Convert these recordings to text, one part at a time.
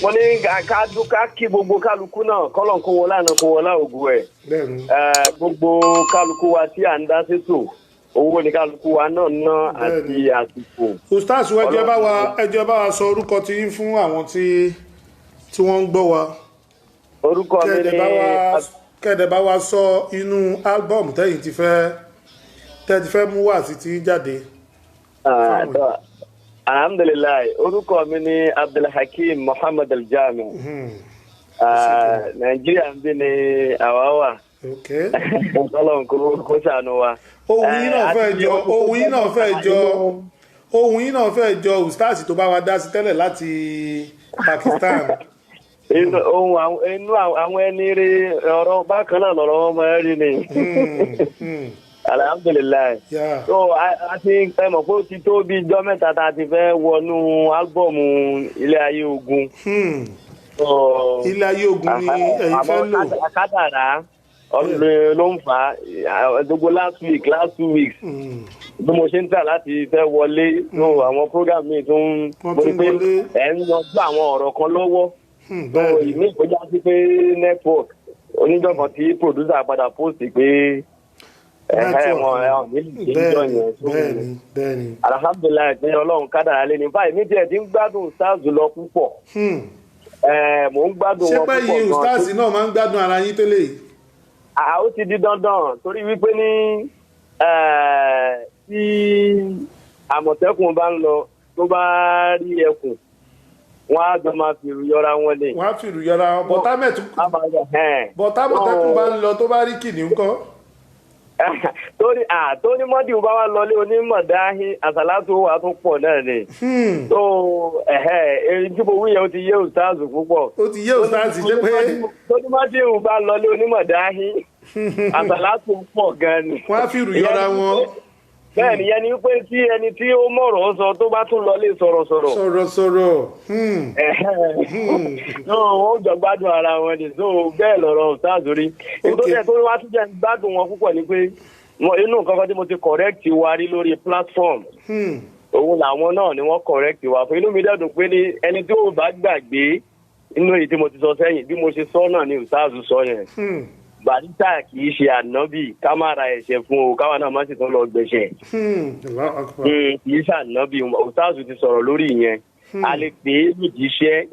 mo ní ká kí gbogbo kálukú náà kọ́lọ̀ kó wọlé àná kó wọlé ògùn ẹ̀. Gbogbo kálukú wa tí à ń dá sétò owó ní kálukú wa náà ná àti àsìkò. Ustaz ẹjọ́ bá wa sọ orúkọ tí yín fún àwọn tí wọ́n ń gbọ́ wa. Orúkọ mi ni kẹ́ẹ̀dẹ̀ bá wa sọ inú álbọ̀mù tẹ́yìn ti fẹ́ mú wá sí ti jáde. Alhamdulillah, orúkọ mi ni Abdulhakeem Muhammad Aljami. Nàìjíríà ń bí ni àwa wà. Ọlọ́run kó ṣàánú wa. Ohun yín náà fẹ́ jọ Ustaz tó bá wa dá sí tẹ́lẹ̀ láti Pakistan. Inú àwọn ẹni rí ọ̀rọ̀ bákan náà lọ́rọ̀ wọn máa rí ni. Alhamdulillah. So a ti mọ̀ pé ó ti tó bí ijọ́ mẹ́ta tá a ti fẹ́ wọnú álbọ̀mù Ilé Ayé Ogun. Ilé Ayé Ogun ni ẹ̀yin fẹ́ lò. Kádàrá ló ń fà á gbogbo last 2 weeks bí mo ṣe ń tà láti fẹ́ wọlé àwọn program mi tó ń borí pé ẹ̀ ń yanjú àwọn ọ̀rọ̀ kan lọ́wọ́ ìmí ìkọjá sí pé network oníjọba tí producer padà post pé alhamdulilayi pé Ọlọ́run kádàrá lé ní báyìí ní díẹ̀ tí ń gbádùn Ustaz lọ púpọ̀ mò ń gbádùn wọn púpọ̀ ṣé pé yìí Ustaz náà máa ń gbádùn ara yín tó lè. Ó ti di dandan torí wípé ní tí Àmọ̀tẹ́kùn bá ń lọ tó bá rí ẹkùn wọ́n á jọ máa fìrù yọra wọn lè. wọ́n á fìrù yọra wọn bọ̀támọ̀tẹ́kùn bá ń lọ tó bá rí kìnìún kọ́. Tóní mọ́dì bá wà lọlé onímọ̀dáhìn àsàlátù wà tún pọ̀ náà ni. tó èyí tí mo wúyẹ ó ti yé Ustaz púpọ̀. ó ti yé Ustaz ṣe pé. Tóní mọ́dì bá lọlé onímọ̀dáhìn àsàlátù pọ̀ gan ni. wọ́n á fìrù yọra wọn. Bẹ́ẹ̀ ni yẹn ni pé tí ẹni tí ó mọ̀rọ̀ sọ tó bá tún lọlé sọ̀rọ̀sọ̀rọ̀. Wọ́n jọ gbádùn ara wọn ni so bẹ́ẹ̀ lọ̀rọ̀ Ustaz rí. Nítorí ẹ̀ tó wá tún jẹ́ gbádùn wọn púpọ̀ ni pé inú nǹkan kan tí mo ti correct wa rí lórí platform. Òun làwọn náà ni wọ́n correct wa fún inú mi dẹ́dùn pé ní ẹni tí ó bá gbàgbé inú èyí tí mo ti sọ sẹ́yìn bí mo ṣe sọ náà ni Ustaz sọ yẹn. Barista kì í ṣe ànábì ká má ra ẹ̀ṣẹ̀ fún o káwa náà má sì tún lọ gbẹ̀ṣẹ̀. Kì í ṣe ànábì Ustaz ti sọ̀rọ̀ lórí ìyẹn a lè pè é lòjíṣẹ́.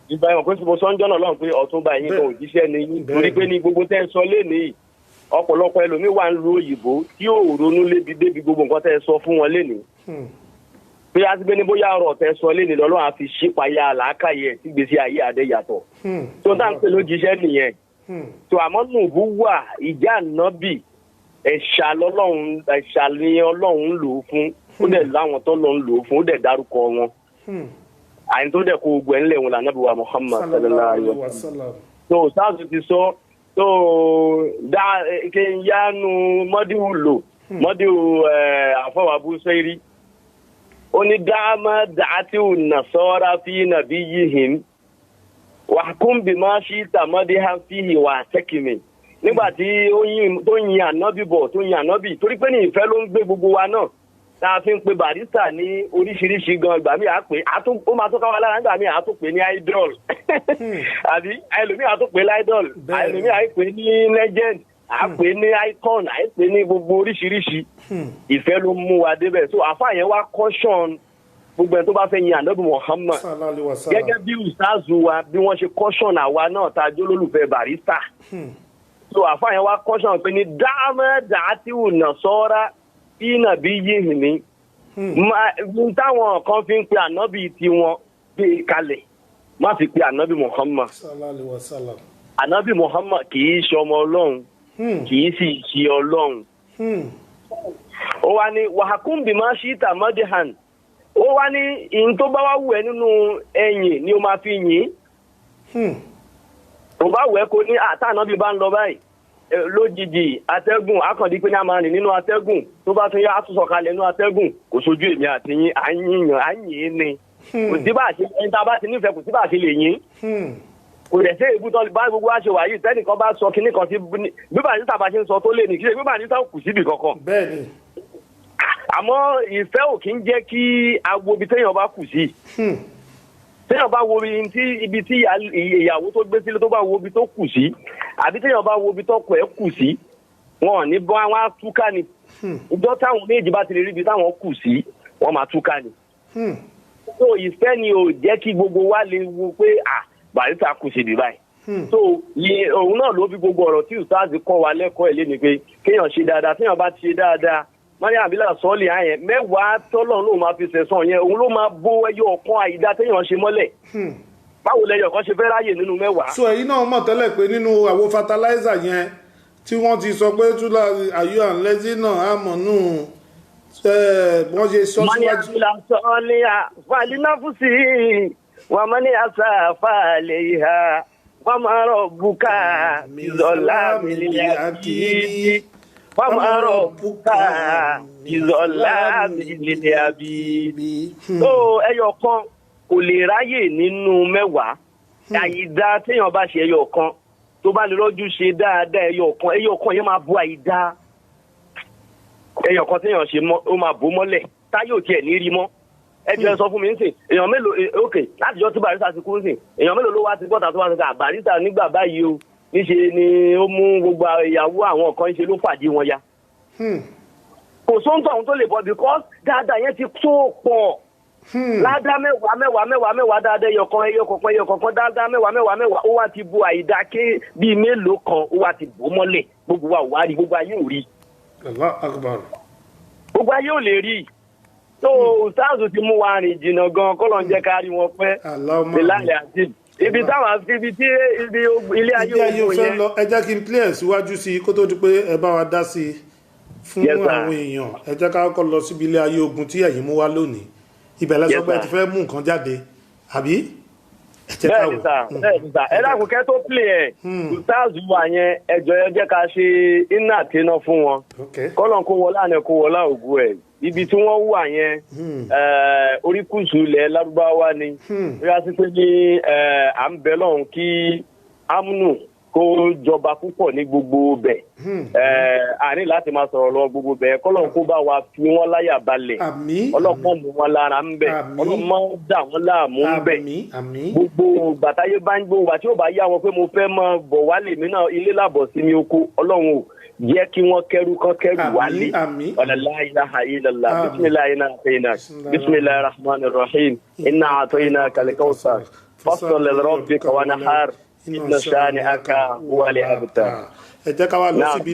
Ìgbà ìwọ̀n pé mo sọ́njọ́ náà lọ́run pé Ọ̀túnba yín kan òjíṣẹ́ ni torí pé ní gbogbo tẹ́ ẹ sọ lénìí ọ̀pọ̀lọpọ̀ ẹlòmíì wà ń lu òyìnbó tí yóò ronú débi gbogbo nǹkan tẹ́ ẹ sọ fún wọn lénìí. Pé a ti gbé ní bóyá ọ̀rọ̀ tẹ́ ẹ sọ lénìí lọ́lọ́run á fi ṣípayá làákàyè sígbésí ayé adé yàtọ̀. Tó dáa ń pè lójíṣẹ́ nìyẹn. So àmọ́ nùbú wà ìjà nábì ẹ̀ṣà ni Ọlọ́run lò ó fún ó dẹ̀ láwọn tó lọ ń lò ó fún ó dẹ̀ dárúkọ wọn àyìn tó dẹ̀ kó gbẹ̀ ńlẹ̀ wọn lànàbí wa Muhammad sallallahu alaihi wasallam. So Ustaz ti sọ tó dá kí n yánu mọ́díwù lò mọ́díwù àfọwà Busayri ó ní dáàmà dàátìwù nasara fi nabiyyihim wàhùn bí máa ṣí tàmọ́dé ha fi ìwà tẹ́kìmì nígbà tí tó yin ànábì bọ̀ tó yin ànábì torí pé ní ìfẹ́ ló ń gbé gbogbo wa náà tá a fi ń pe Barrister ní oríṣiríṣi gan ìgbà míì á pè ó máa tó káwa lára nígbà míì á tó pè ní idol àbí ẹlòmíì á tó pè ní idol ẹlòmíì á pè ní legend á pè ní icon á pè ní gbogbo oríṣiríṣi ìfẹ́ ló mú wa débẹ̀ so àfáà yẹn wá caution gbogbo ẹni tó bá fẹ́ yin ànábì Muhammad gẹ́gẹ́ bí Ustaz wa bí wọ́n ṣe caution àwa náà tá a jó lólùfẹ́ Barrister so àfáà yẹn wá caution pé ní dáàmẹ́dàátìwù nasara fi nabiyyihim ní táwọn kan fi ń pe ànábì tiwọn gbé kalẹ̀ má fi pe ànábì Muhammad ànábì Muhammad kì í ṣe ọmọ Ọlọ́run kì í sì ṣe Ọlọ́run ó wá ní wàhákùn bí máa ṣí tàmọ́déhàn ó wá ní ìyìn tó bá wá wù ẹ́ nínú ẹ̀yìn ni ó máa fi yìn tó bá wù ẹ́ kó ní àtànábì bá ń lọ báyìí lójijì atẹ́gùn akàndí pé ní a máa rìn nínú atẹ́gùn tó bá tún yá àtúnṣọ̀kalẹ̀ nínú atẹ́gùn kò sójú èmi àti yín àyìn ni kò sí bá ṣe ẹni tá a bá ti nífẹ̀ẹ́ kò sí bá ṣe lè yìn kò dẹ̀ sí èébú tán bá gbogbo àṣẹ wàyí tẹ́nìkan bá sọ kinní kan sí bí Barrister bá ṣe ń sọ tó lé ní kí bí Barrister kù síbì kankan. bẹ́ẹ̀ni. àmọ́ ìfẹ́ ò kí ń jẹ́ kí agbo ibi téèyàn bá kù sí. téèyàn bá wo ibi tí ìyàwó tó gbé sílé tó bá wo ibi tó kù sí àbí téèyàn bá wo ibi tó kọ ẹ̀ kù sí wọn ò ní bọ́ àwọn á túká ni ìjọ táwọn méjì bá ti lè rí ibi táwọn kù sí wọn máa túká ni. so ìfẹ́ ni ò jẹ́ kí gbogbo wa lè wo pé Barrister kù sí ibi báyìí. so òun náà ló fi gbogbo ọ̀rọ̀ tí ustaz kọ́ wa lẹ́kọ̀ọ́ ẹ̀ lé ni pé kéèyàn ṣe dáadáa téèyàn bá ti ṣe dáadáa Mariam Abila sọ́ọ̀lì àyẹn mẹ́wàá tọ́lọ̀ ló máa fi sẹ̀sán yẹn òun ló máa bó ẹyọ ọ̀kan àìdá téèyàn ṣe mọ́lẹ̀. báwo lẹyọ kan ṣe fẹ́ ráyè nínú mẹ́wàá. so èyí náà mọ̀ tẹ́lẹ̀ pé nínú àwo fertilizer yẹn tí wọ́n ti sọ pé túlá ayọ̀ àǹlẹ́sí náà àmọ̀nù wọ́n ṣe sọ síwájú. Mariam Abila sọ́ọ̀lì àfàlínáfùsì wà mọ́ ní àṣà àfàlẹ́ ìhà wọ́n máa rọ̀ bùkà ìzọ̀lá mílíọ̀nù àkìí. Wàmárọ̀ bùkà ìzọ̀lá ilé àbí. Tó ẹyọ kan kò lè ráyè nínú mẹ́wàá. Àyídá téèyàn bá ṣe ẹyọ kan tó bá lè rọ́jú ṣe dáadáa ẹyọ kan yẹn máa bó àyídá. Ẹyọ kan téèyàn ṣe ó máa bó mọ́lẹ̀ táyé ò tiẹ̀ ní rí mọ́. Ẹ jẹ́ sọ fún mi nísìn èèyàn mélòó látijọ́ tí Barrister ti kú nísìn èèyàn mélòó ló wá ti bọ́ta tó wá ti ká Barrister nígbà báyìí o. Níṣe ni ó mú gbogbo ìyàwó àwọn kan ṣe ló fàdí wọn ya. Kò sóńtọ̀ ohun tó lè bọ̀ because dáadáa yẹn ti tó pọ̀. Ládá mẹ́wàá dáadáa ẹyọkan dáadáa mẹ́wàá ó wá ti bo àìdá ké bíi mélòó kan ó wá ti bò mọ́lẹ̀ gbogbo wa ò wá rí gbogbo ayé ò rí. Gbogbo ayé ò lè rí. So ustaz ti mú wa rìn jìnnà gan kọ́lọ̀ ń jẹ́ ká rí wọn pẹ́. Ìlànà àti ibi táwọn ibi tí ilé ayé òun fẹ́ lọ ẹ jẹ́ kí n clear síwájú sí kó tó di pé ẹ bá wa dá sí fún àwọn èèyàn ẹ jẹ́ ká kọ́ lọ síbi ilé ayé ogun tí ẹ̀yin mú wá lónìí ibẹ̀ lẹ́sọ pé ẹ ti fẹ́ mú nǹkan jáde àbí ẹ jẹ́ ká wò. bẹ́ẹ̀ni sà ẹ dákun kẹ́ tó play ẹ̀ ustaz wà yẹn ẹjọ́ ẹ jẹ́ ká ṣe iná àtẹná fún wọn kọ́lọ̀ kó wọlá àná kó wọlá ògùn ẹ̀ ibi tí wọ́n wà yẹn oríkùsù ilẹ̀ lárúbáwá ni ríra sí pé ní à ń bẹ lọ́hùn kí amúnù kó jọba púpọ̀ ní gbogbo bẹ̀ àní láti máa sọ̀rọ̀ lọ gbogbo bẹ̀ kọ́lọ̀ kó bá wa fi wọ́n láyà balẹ̀ ọlọ́pàá mú wọn lára ń bẹ̀ ọlọ́mọ dà wọ́n láàmú ń bẹ̀ gbogbo gbàtáyé bá ń gbóhùn àti ó bá yá wọn pé mo fẹ́ mọ bọ̀ wálé mi náà ilé làbọ̀ sí mi oko ọlọ́run ò jẹ́ kí wọ́n kẹ́rù wálé la ilaha illallah bisimilayi náà àtẹ̀yìnà bisimilayi rahman rahim iná àtẹ̀yìnà kalikawusar fasol rabbika wa nahar inna shani'aka huwal abtar. ẹ jẹ́ ká wá lọ síbi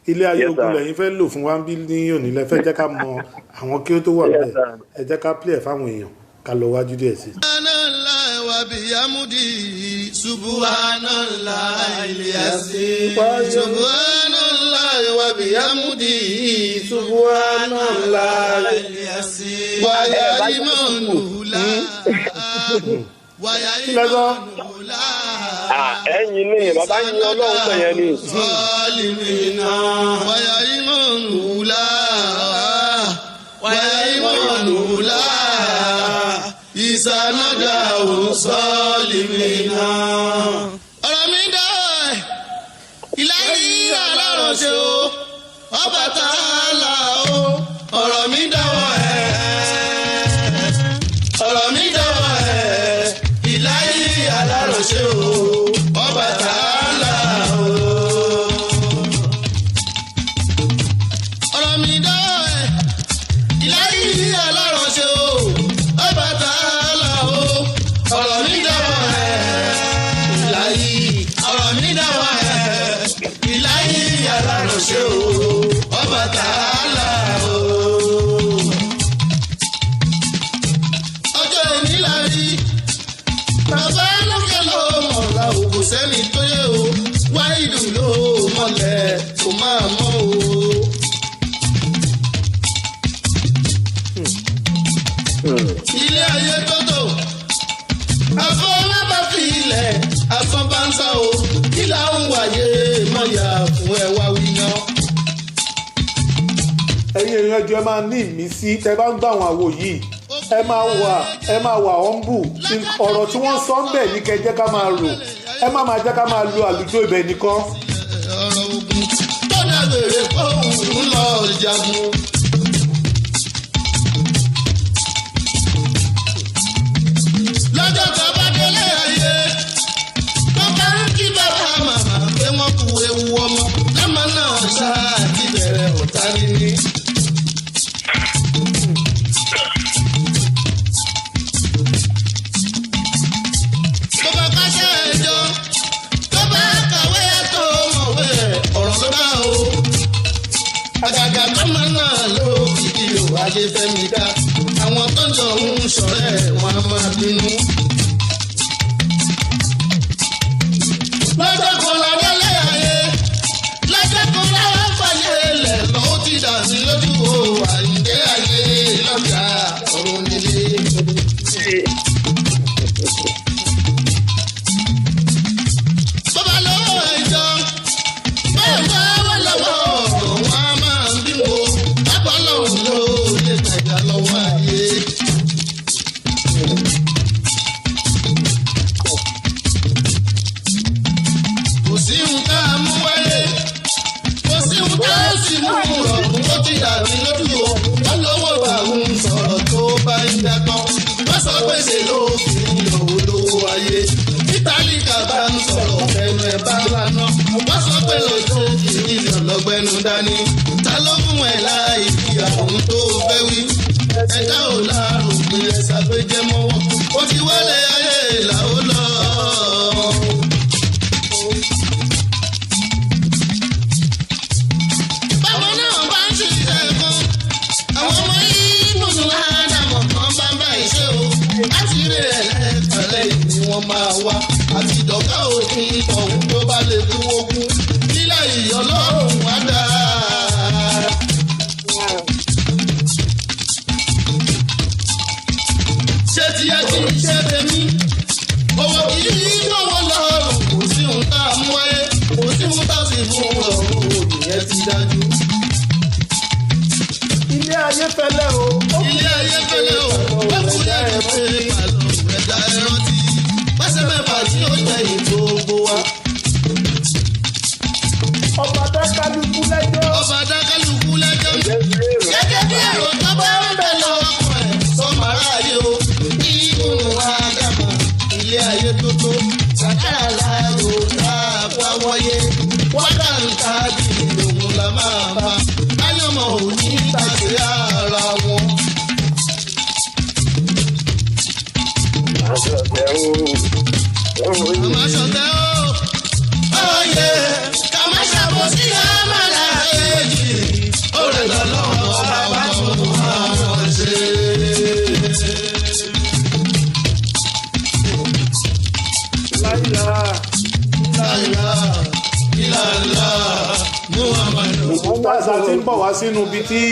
ilé ayé ogun lẹ́yìn fẹ́ lò fún wa ń bí ní òní lẹ fẹ́ jẹ́ ká mọ àwọn kí ó tó wà bẹ́ẹ̀ ẹ jẹ́ ká play fáwọn èèyàn ká lọ wájú díẹ̀ sí. Subhanallah iliyasi Subhanallah wa bihamdi Subhanallah iliyasi wa ya imanula wa ya imanula ẹ̀yin ni bàbá yín Ọlọ́run pè yẹn ni salimina wa ya imanula wa ya imanula ìsànàdà òsọ́lìmìnà. ọ̀rọ̀ mi dá ìlàyé alárànṣẹ́ o Ọbàtálá o ọ̀rọ̀ mi dáwọ́ ọ̀rọ̀ mi dáwọ́ ìlàyé alárànṣẹ́ o Ọbàtálá o. ọ̀rọ̀ mi dáwọ́ ìlàyé alárànṣẹ́ o Ọbàtálá o ọ̀rọ̀ mi dáwọ́ ìlàyé ọ̀rọ̀ mi dáwọ́ ìlàyé alárànṣẹ́ o Ọbàtálá o. ọjọ́ òní la rí bàbá lókè ló mọ̀lá o kò sẹ́ni tó yẹ o wáìdù ló mọ̀lẹ́ kò máa mọ̀ o. ilé ayé tótó afọlábàfi ilẹ̀ afọ́bánsá o kí là ń wáyé mọ̀yà fún ẹwà wíyan. ẹ̀yin èèyàn ẹjọ́ ẹ máa ní ìmísí tẹ bá ń gbà àwọn àwo yìí ẹ máa wà ọ́nbù ọ̀rọ̀ tí wọ́n sọ ń bẹ̀ ní kẹ́ jẹ́ ká máa rò ẹ má máa jẹ́ ká máa lo àlùjọ ibẹ̀ nìkan. ọ̀rọ̀ ogun tó dàgbére fóun lọ jagun. dání ní. tó bá káṣẹ́ ẹjọ́ tó bá kàwé tó mọ̀wé ọ̀rọ̀ ló dá o. àgàgà mọ́mọ́ náà ló kìkì ò wáyé fẹ́mi dá. àwọn tó ń jọ ń ṣọ̀rẹ́ wọn á máa bínú. lọ́jọ́ kan làwọn lé ayé lọ́jọ́ kan làwọn fàyè lẹ̀ lọ́wọ́ ti dà sí lójú o àyíké ayé lọ́jà ọ̀run nílé. bàbá lọ́wọ́ ẹ̀jọ́ bẹ́ẹ̀ bá wà lọ́wọ́ wọn á máa ń bímọ bàbá lọ́wọ́ ló lè tajà lọ́wọ́ ayé. kò sí ohun tá a mú wáyé kò sí ohun tá a sì mú rọrùn ó ti dàbí lójú o wọ́n lọ́wọ́ bá òun sọ̀rọ̀ tó bá ń dàgbọ́ wọ́n sọ pé ṣe ló fi ìyọ̀wò lówó ayé títàlíkà bá ń sọ̀rọ̀ ẹnu ẹ̀ bá lánà wọ́n sọ pé lójú ìrìnà lọ́gbẹ́nu dání ta ló fún ẹ̀ láì fi àwọn tó fẹ́ wí ẹ̀dá ò láàrùn pé ẹ̀sà pé jẹ́ mọ́wọ́ ó ti wálé ayé làó lọ. báwo náà bá ń ṣiṣẹ́ fún àwọn ọmọ yìí mùsùlùmí àdàmọ̀ kan bá ń bá iṣẹ́ o láti rí ẹlẹ́tàlẹ́ ni wọ́n máa wá àti ìdọ̀gá òkun ọ̀hún tó bá lè kú ogún nílẹ̀ ìyọ́lọ́run wá dáa. ṣé ti ẹ ti ṣe tèmi owó kì í lọ́wọ́ lọ́rùn kò sí ohun tá a mú wáyé kò sí ohun tá a sì fún ọ̀run òdìyẹ ti dájú. ilé ayé fẹ́lẹ́ o. ilé ayé fẹ́lẹ́ o ó kú lẹ́yìn pé àlọ́ ẹ̀dá ẹrántí pẹ́sẹ́ mẹ́fà tí ó jẹ́ ìgbòho wa. ọba dákàlùkù lẹ́jọ́. ọba dákàlùkù lẹ́jọ́. gẹ́gẹ́ bí èrò tó bá ń bẹ̀ lọ́kọ̀ ẹ̀ sọ́mọ aráyé o ìhùn àgàmọ̀ ilé ayé tó tó sàkárà láàrò tá a bá wọ́yé wákàtí àbí lòun la máa bá ayọ̀mọ̀ òní tàbí ara wọn. Àmọ́ ṣọ̀tẹ́ o, oyè ká má ṣàbòsí àmàlà èjì, ó rẹ̀ lọ́wọ́ ọba wọn ṣe. Láìlá, Muhammadu. Mọ́tàṣà ti ń bọ̀ wá sínú ibi tí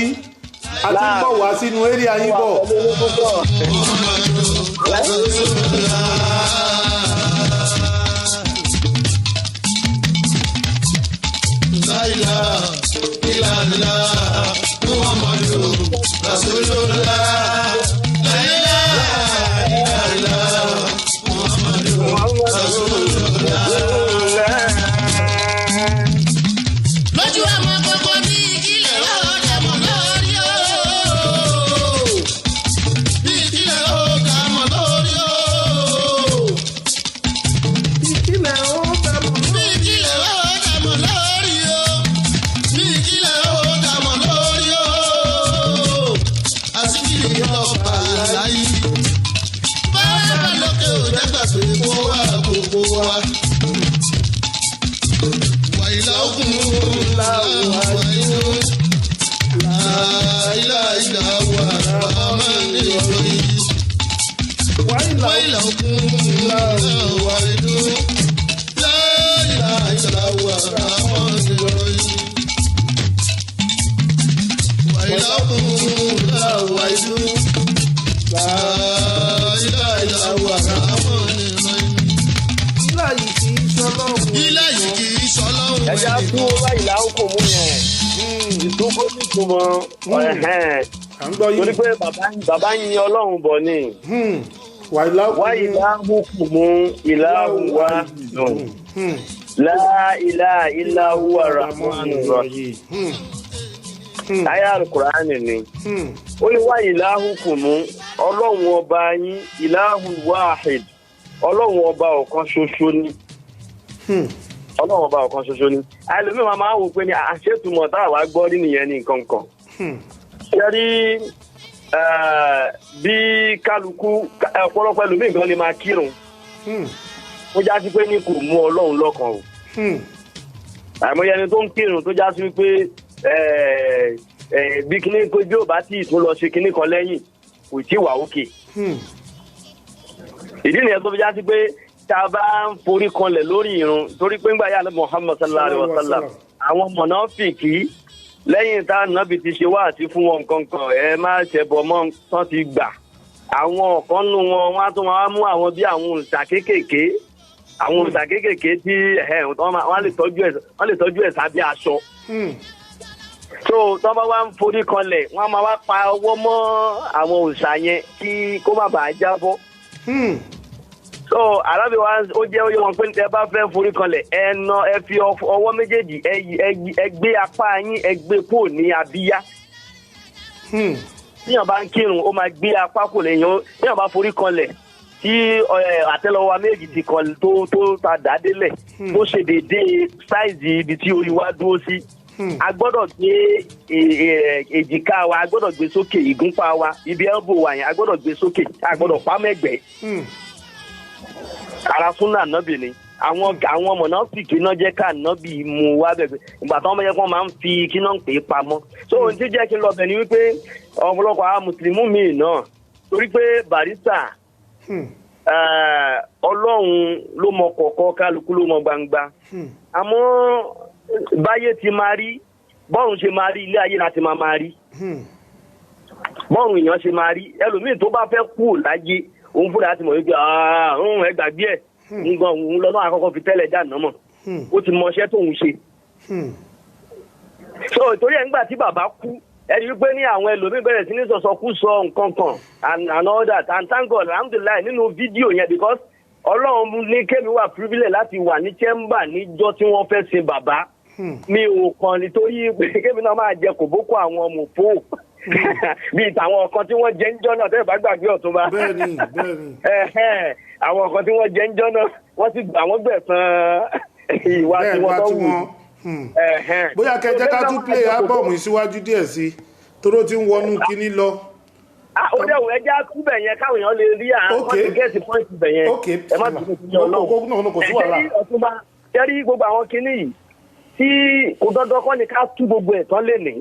a ti ń bọ̀ wá sínú eré ayé bọ̀. Láìlá, ìlàlá, Muhammadu, Rasulullah. Láìlá, ìlàlá, Muhammadu, Rasulullah. Lójú àwọn gbogbo ní ìkílẹ̀ ó dàmọ̀ lórí o. Ní ìkílẹ̀ ó dàmọ̀ lórí o. ìkílẹ̀ ó dàmọ̀. Ní ìkílẹ̀ ó dàmọ̀ lórí o. Ní ìkílẹ̀ ó dàmọ̀ lórí o. Àsìkiri ọ̀pá láyé. Báwa bá lókè ò dẹ́gbà pé kó wá gbogbo wa. Wàyílá òkun láwùwá inú. Láìláìlá wà rámà ní ìròyìn. Wàyílá òkun láwùwá inú. Láìláìlá wà rámà ní ìròyìn. Wàyílá òkun láwùwá inú. Láìláìlá wà rámà ní ìròyìn. ilé yìí kì í ṣọlọ́run. Ilé yìí kì í ṣọlọ́run. ẹja tún Wáyìlá òkú mú yẹn ìdókòó nítumọ̀ à ń gbọ́ torí yìí. pé bàbá ń yin Ọlọ́run bọ̀ ni Wàyìlá Wáyìlá òkú mú ìlàhùn wá dùn láìláà ìlàhùn àràmọ́nù rọ̀ táyà Al-Kùránì ni ó ní Wáyìlá òkú mú Ọlọ́run ọba yín ìlàhùn wáhìd Ọlọ́run ọba ọ̀kan ṣoṣo ni ọlọ́run ọba ọ̀kan ṣoṣo ni ẹlòmíràn máa wò pé ní àṣetùmọ̀ tá àwa gbọ́ rí nìyẹn ní nǹkan kan. ṣé rí bí kálukú ọ̀pọ̀lọpọ̀ ẹlòmíràn gan lè máa kírun ó já sí pé ní kò mú ọlọ́run lọ́kàn o. àìmọye ẹni tó ń kírun tó já sí pé bí kíní kojú ò bá tí ì tún lọ ṣe kíní kan lẹ́yìn kò tí ì wà òkè. ìdí nìyẹn tó fi já sí pé tá a bá ń forí kanlẹ̀ lórí irun torí pé ńgbà yà ní Muhammad sallallahu alayhi wa sallam àwọn mọ̀nàfìkì lẹ́yìn tá nàbì ti ṣe wáàsí fún wọn kankan ẹ má ṣẹbọ mọ́ tán ti gbà àwọn ọ̀kan nù wọn wọn á tún máa mú àwọn bí àwọn òòṣà kéékèèké tí wọ́n lè tọ́jú ẹ̀ sábẹ́ aṣọ. so tọ́ bá wá ń forí kanlẹ̀ wọ́n á máa wá pa ọwọ́ mọ́ àwọn òòṣà yẹn kí kó má bàa jábọ́. so arábì wa ó jẹ́ oyè wọn pé ẹ bá fẹ́ forí kanlẹ̀ ẹ fi ọwọ́ méjèèjì ẹ gbé apá yín ẹ gbé kúrò ní abíyá. tíyàn bá ń kírun ó máa gbé apá kò lẹ́yìn tíyàn bá forí kanlẹ̀ tí àtẹ́lẹwọ́ méjì ti kan tó ta dádélẹ̀ tó ṣe déédéé sáìzì ibi tí orí wa dúró sí a gbọ́dọ̀ gbé èjìká wa a gbọ́dọ̀ gbé sókè ìgúnpá wa ibi elbow wa yẹn a gbọ́dọ̀ gbé sókè a gbọ́dọ̀ pa mẹ́gbẹ́. ara súnà nábì ni àwọn mọ̀nàfíkì náà jẹ́ ká nábì mú wá bẹ̀rẹ̀ ìgbà tí wọ́n yẹ kó máa ń fi kí náà ń pè é pamọ́. so ohun tí jẹ́ kí n lọ bẹ̀ ni wípé ọ̀pọ̀lọpọ̀ àwọn mùsùlùmí míì náà torí pé Barrister ọlọ́run ló mọ kọ̀ọ̀kọ́ kálukú ló mọ gbangba àmọ́ báyé ti máa rí bọ́run ṣe máa rí ilé ayé láti máa rí bọ́run èèyàn ṣe máa rí ẹlòmíì tó bá fẹ́ kú láyé òun fúnra láti mọ̀ wípé ẹ gbàgbé ẹ̀ nǹkan òun lọ́nà àkọ́kọ́ fi tẹ́lẹ̀ dáná mọ̀ ó ti mọ iṣẹ́ tóun ṣe. so torí ẹ̀ ńgbà tí bàbá kú ẹni wípé ní àwọn ẹlòmíì bẹ̀rẹ̀ sí ní sọ̀sọ̀kúsọ nǹkan kan and all that and thank God alhamdulillah nínú fídíò yẹn because ọlọ́run ní kémi wà privilege láti wà ní chamber níjọ́ tí wọ́n fẹ́ sin bàbá mi ò kàn nítorí pé kémi náà máa jẹ kòbókò àwọn ọmọ òfò bíi tàwọn kan tí wọ́n jẹ́ ń jọ́ náà tẹ́lẹ̀ bá gbàgbé Ọ̀túnba àwọn kan tí wọ́n jẹ́ ń jọ́ náà wọ́n sì gbà wọ́n gbẹ̀san ìwà tí wọ́n tó wù. bóyá kẹjẹ ká tún play album ìsíwájú díẹ̀ sí toró tí ń wọnú kinní lọ. ó dẹ̀ wọ ẹja kúbẹ̀ yẹn káwọn èèyàn lè rí àwọn kan ti gẹ̀ẹ́sì pọ́ìntì bẹ̀ yẹn ẹ má tún fi yan ọlọ́run. Ọ̀túnba jẹ́rí gbogbo àwọn kinní yìí tí kò dandan kọ́ ni ká tú gbogbo ẹ̀ tán lè ní.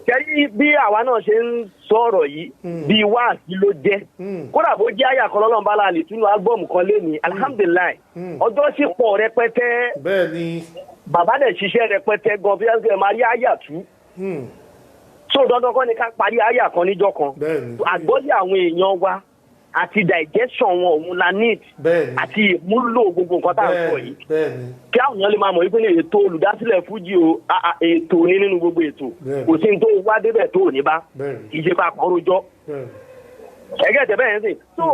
jẹ́rí bí àwa náà ṣe ń sọ̀rọ̀ yìí bí wáàsí ló jẹ́ kódà bó jẹ́ àyà kan lọ́lọ́run bá la lè túnú ágbọ́ọ̀mù kan lé ní alihamudulilayi ọjọ́ sì pọ̀ rẹpẹtẹ bàbá dẹ̀ ṣiṣẹ́ rẹpẹtẹ gan bí ẹ máa rí àyà tú so dandan kọ́ ni ká parí àyà kan níjọ́ kan àgbọ́yé àwọn èèyàn wa àti digestion wọn òun la need àti ìmúlò gbogbo nǹkan tá à ń sọ yìí kí àwọn èèyàn lè máa mọ̀ wípé ní ètò olùdásílẹ̀ fújì o ètò ní nínú gbogbo ètò kò sí ní tó wá débẹ̀ tó ní bá kì í ṣe pa àpọ̀ rojọ́ ẹgẹ́ tẹ̀ bẹ́ẹ̀ ń sìn so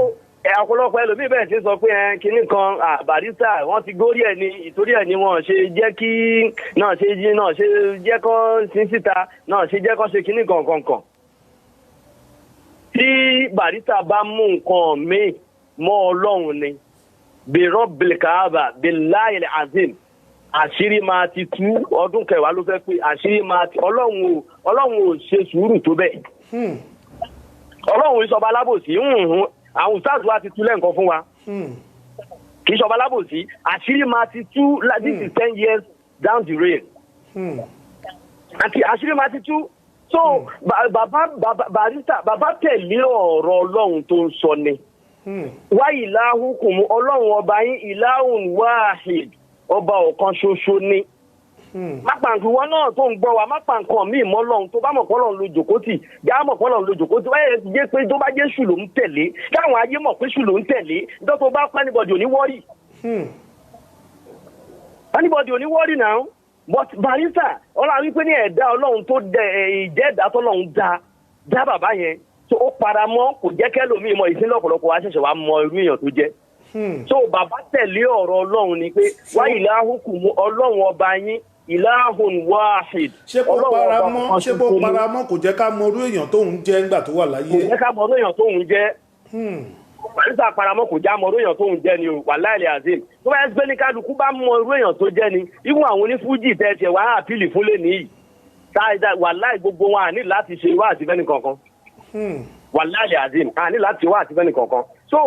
ọ̀pọ̀lọpọ̀ ẹlòmíì bẹ́ẹ̀ ṣe sọ pé kinní kan Barrister wọ́n ti górí ẹ̀ ní ìtorí ẹ̀ ni wọ́n ṣe jẹ́ kí náà ṣe jẹ́ kọ́ sí síta náà ṣe jẹ́ kọ́ ṣe kinní kankan. tí Barrister bá mú nǹkan míì mọ́ ọlọ́run ni bèrò bìlìkàbà bìláyìlì azim àṣírí máa ti tú ọdún kẹwàá ló fẹ́ pé àṣírí máa ti ọlọ́run ò ṣe sùúrù tó bẹ́ẹ̀ ọlọ́run ìṣọba alábòsí àwọn stars wa ti tú lẹ́ǹkan fún wa kì í ṣọba alábòsí àṣírí máa ti tú this is 10 years down the rail àti àṣírí máa ti tú so Barrister bàbá tẹ̀lé ọ̀rọ̀ ọlọ́run tó ń sọ ni wá ìlàhùnkùn ọlọ́run ọba yín ìlàhùn wáhid ọba ọ̀kan ṣoṣo ni má pa nǹkan wọn náà tó ń gbọ́ wa má pa nǹkan míì mọ́ lọ́hùn tó bá mọ̀ pọ́lọ́hùn ló jòkótì já mọ̀ pọ́lọ́hùn ló jòkótì wáyé jẹ́ pé tó bá jẹ́ ṣù ló ń tẹ̀lé káwọn ayé mọ̀ pé ṣù ló ń tẹ̀lé nítorí tó bá pa anybody òní wọ́ọ̀rì anybody òní wọ́ọ̀rì náà but Barrister ọlọ́run wípé ní ẹ̀dá ọlọ́run tó ìjẹ́ ẹ̀dá tọ́lọ́run dá bàbá yẹn tó ó para mọ́ kò jẹ́ kẹ́lòmíì mọ ìsínlẹ̀ ọ̀pọ̀lọpọ̀ wa ṣẹ̀ṣẹ̀ wá mọ irú èèyàn tó jẹ́ so bàbá tẹ̀lé ọ̀rọ̀ ọlọ́run ni pé wá ìlàhùnkùn ọlọ́run ọba yín ìlàhùn wáhid. ṣé kó paramọ́ kò jẹ́ ká mọ irú èèyàn tóun jẹ́ ńgbà tó wà láyé. kò jẹ́ ká mọ irú èèyàn tóun jẹ́. Barrister paramọ́ kò já mọ irú èèyàn tó ń jẹ́ ni o wàláhì azim tó bá yẹ pé ní kálukú bá mọ irú èèyàn tó jẹ́ ni irú àwọn onífújì tẹ̀sẹ̀ wá àpìlì fún lè níyì wàláhì gbogbo wọn àní láti ṣe wá àti fẹ́ni kankan wàláhì azim àní láti wá àti fẹ́ni kankan so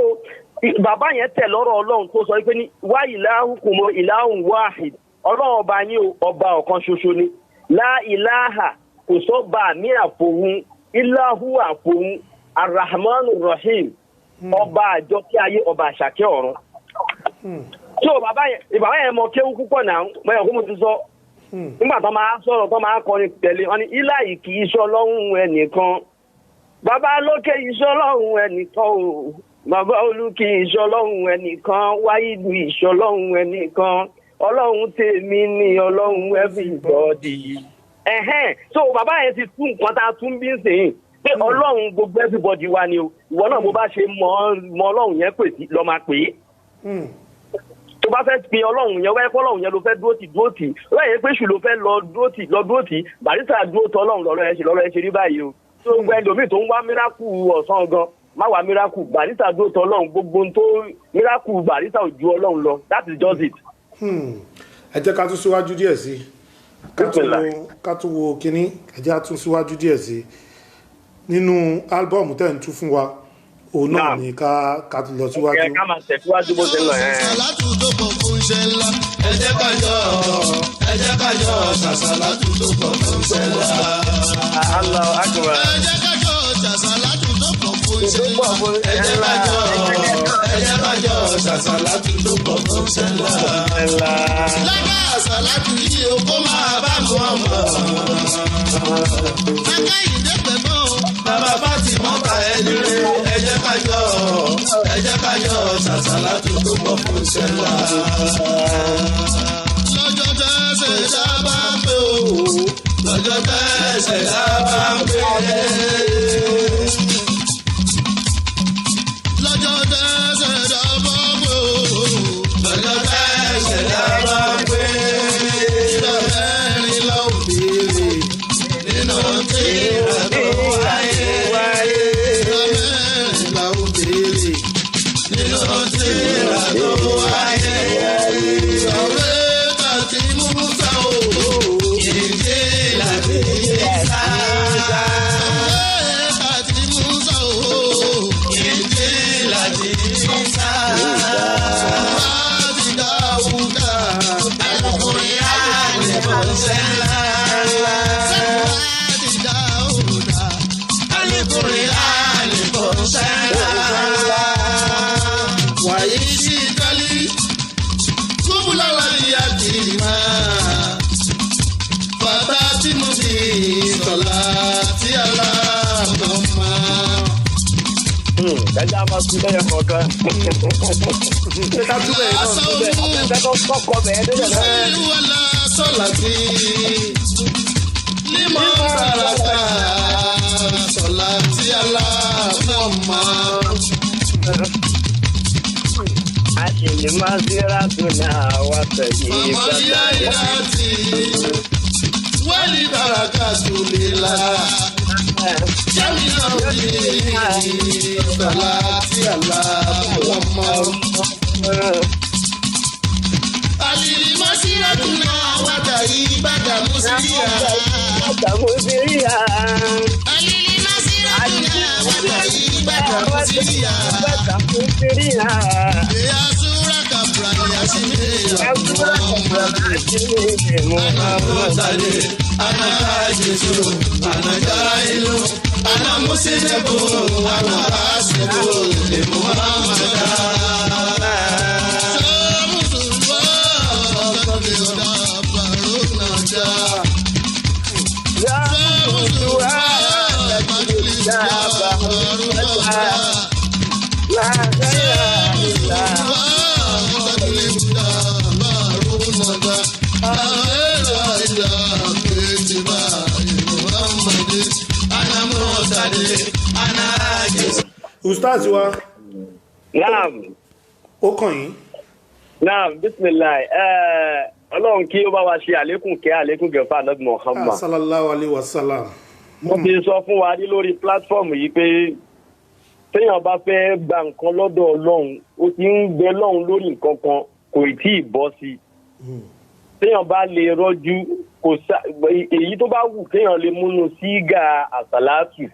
bàbá yẹn tẹ̀ lọ́rọ̀ ọlọ́run tó sọ pé ní wá ilahukum ilahun wahid ọlọ́run ọba yín ọba ọ̀kan ṣoṣo ni la ilaha kò sọ́ba mi àfòhun ilahu àfòhun arrahmanur rahim ọba àjọkí ayé ọba àṣàkẹ́ ọ̀run. so bàbá yẹn mọ kéwú púpọ̀ náà mọ̀ kó mo ti sọ nígbà tó máa sọ̀rọ̀ tó máa kọrin tẹ̀lé wọn ni ìlàyé kì í ṣọlọ́hún ẹnìkan bàbá lókè ìṣọlọ́hún ẹnìkan o bàbá olùkì ìṣọlọ́hún ẹnìkan wáyídù ìṣọlọ́hún ẹnìkan ọlọ́hun tèmi ni ọlọ́hun everybody. so bàbá yẹn ti tún nǹkan tá a tún bí ń sìn pé ọlọ́run gbogbo everybody wa ni o ìwọ náà bó bá ṣe mọ ọlọ́run yẹn pè sí lọ́ọ́ máa pè é tó bá fẹ́ pe ọlọ́run yẹn wáyé fọlọ́run yẹn ló fẹ́ dúró tì láyé pé ṣù ló fẹ́ lọ dúró tì Barrister dúró tọ ọlọ́run lọ́rọ̀ ẹ ṣe rí báyìí o tó gbẹ ẹlòmíì tó ń wá miracle ọ̀sán gan má wá miracle Barrister dúró tọ ọlọ́run gbogbo tó miracle Barrister ò ju ọlọ́run lọ that is just it. ẹ jẹ́ ká tún síwájú díẹ̀ sí ká tún wo kínní ẹ jẹ́ ká tún síwájú díẹ̀ sí nínú álbọ̀mù tẹ́ ń tú fún wa òun náà ní ká tún lọ síwájú. ẹ ká máa tẹ̀síwájú bó ṣe ń lọ yẹn. sàlátùdókò fún iṣẹ́ ńlá ẹ jẹ́ ká yọ sàlátùdókò fún iṣẹ́ ńlá. Allahu Akbar. ẹ jẹ́ ká yọ sàlátùdókò fún iṣẹ́ ńlá. ẹ jẹ́ ká yọ sàlátùdókò fún iṣẹ́ ńlá. lábẹ́ àsàlátù yìí o kó máa bá mu ọmọ. akẹ́yìndé pẹ̀lú bàbá bá ti mọ́ bá ẹni rẹ̀ ẹ jẹ́ ká yọ sàlátùdókò fún iṣẹ́ ńlá. lọ́jọ́ tẹ́sẹ̀ dá bá ń pè ó lọ́jọ́ tẹ́sẹ̀ dá bá ń pè é. lọ́jọ́ tẹ́sẹ̀ dá bá ń pè ó lọ́jọ́ tẹ́sẹ̀ dá bá ń pè é. ìrọ̀lẹ́rìn la ò béèrè nínú tí ìrọ̀lẹ́ wáyé. ìrọ̀lẹ́rìn la ò béèrè nínú tí ìrọ̀lẹ́ wáyé. ìrọ̀lẹ́ tàbí Musa o ìdí làbí yẹta. ìrọ̀lẹ́ tàbí Musa o ìdí làbí yẹta. láti Dáúdà alukórí àlebọ̀ sẹ́lá. láti Dáúdà alukórí àlebọ̀ sẹ́lá. wàyí sí kálí kúbúláwá ìyá kìíma bàbá tí mo fi sọ̀la tí aláàbọ̀ máa. Ẹja máa tún lẹ́yìn kọ̀ọ̀kan. Ṣé ká tún bẹ̀rẹ̀ náà tún bẹ̀? Ọ̀sẹ̀ tó kọ́kọ́ bẹ̀rẹ̀ délẹ̀ náà. ìwọlá sọ̀la tí ní mọ̀ bàràkà sọ̀la tí aláàbọ̀ máa. Àṣìlè máa zíra tún náà wá tẹ̀lé màmá yá ìyá tí wálé bàràkà tó lè la. Jami náà bí sọ̀la tí aláàbọ̀ máa. Àlìlì máa ṣíra tún náà wádà yìí bàdà mú síríà. Àlìlì máa ṣíra tún náà wádà yìí bàdà mú síríà. Ìyá Súra Kàbúrà ni a ṣe ní ìyàwó Anamọ́tàlẹ̀, Anakájẹsọ, Anajáìlú, Anamusinebo, Anabasebo, Emuhamada. Sọ́mùsùlùmọ́ ọ̀gbìn ọ̀dà Bàrúnàjà. Sọ́mùsùlùmọ́ ọ̀gbìn ọ̀dà Bàrúnàjà. Ustaz wa. Naam. Ó kàn yín. Naam, bismillah. Ọlọ́run kí ó bá wa ṣe àlékún kẹ́ àlékún gẹ̀fà Ànábì Muhammad. Sallallahu alaihi wasallam. Mo ti sọ fún wa rí lórí platform yìí pé téèyàn bá fẹ́ gba nǹkan lọ́dọ̀ Ọlọ́run ó ti ń gbẹ lọ́run lórí nǹkan kan kò tí ì bọ́ sí i téèyàn bá lè rọ́jú èyí tó bá wù kéèyàn lè múnú sígà àsàlátù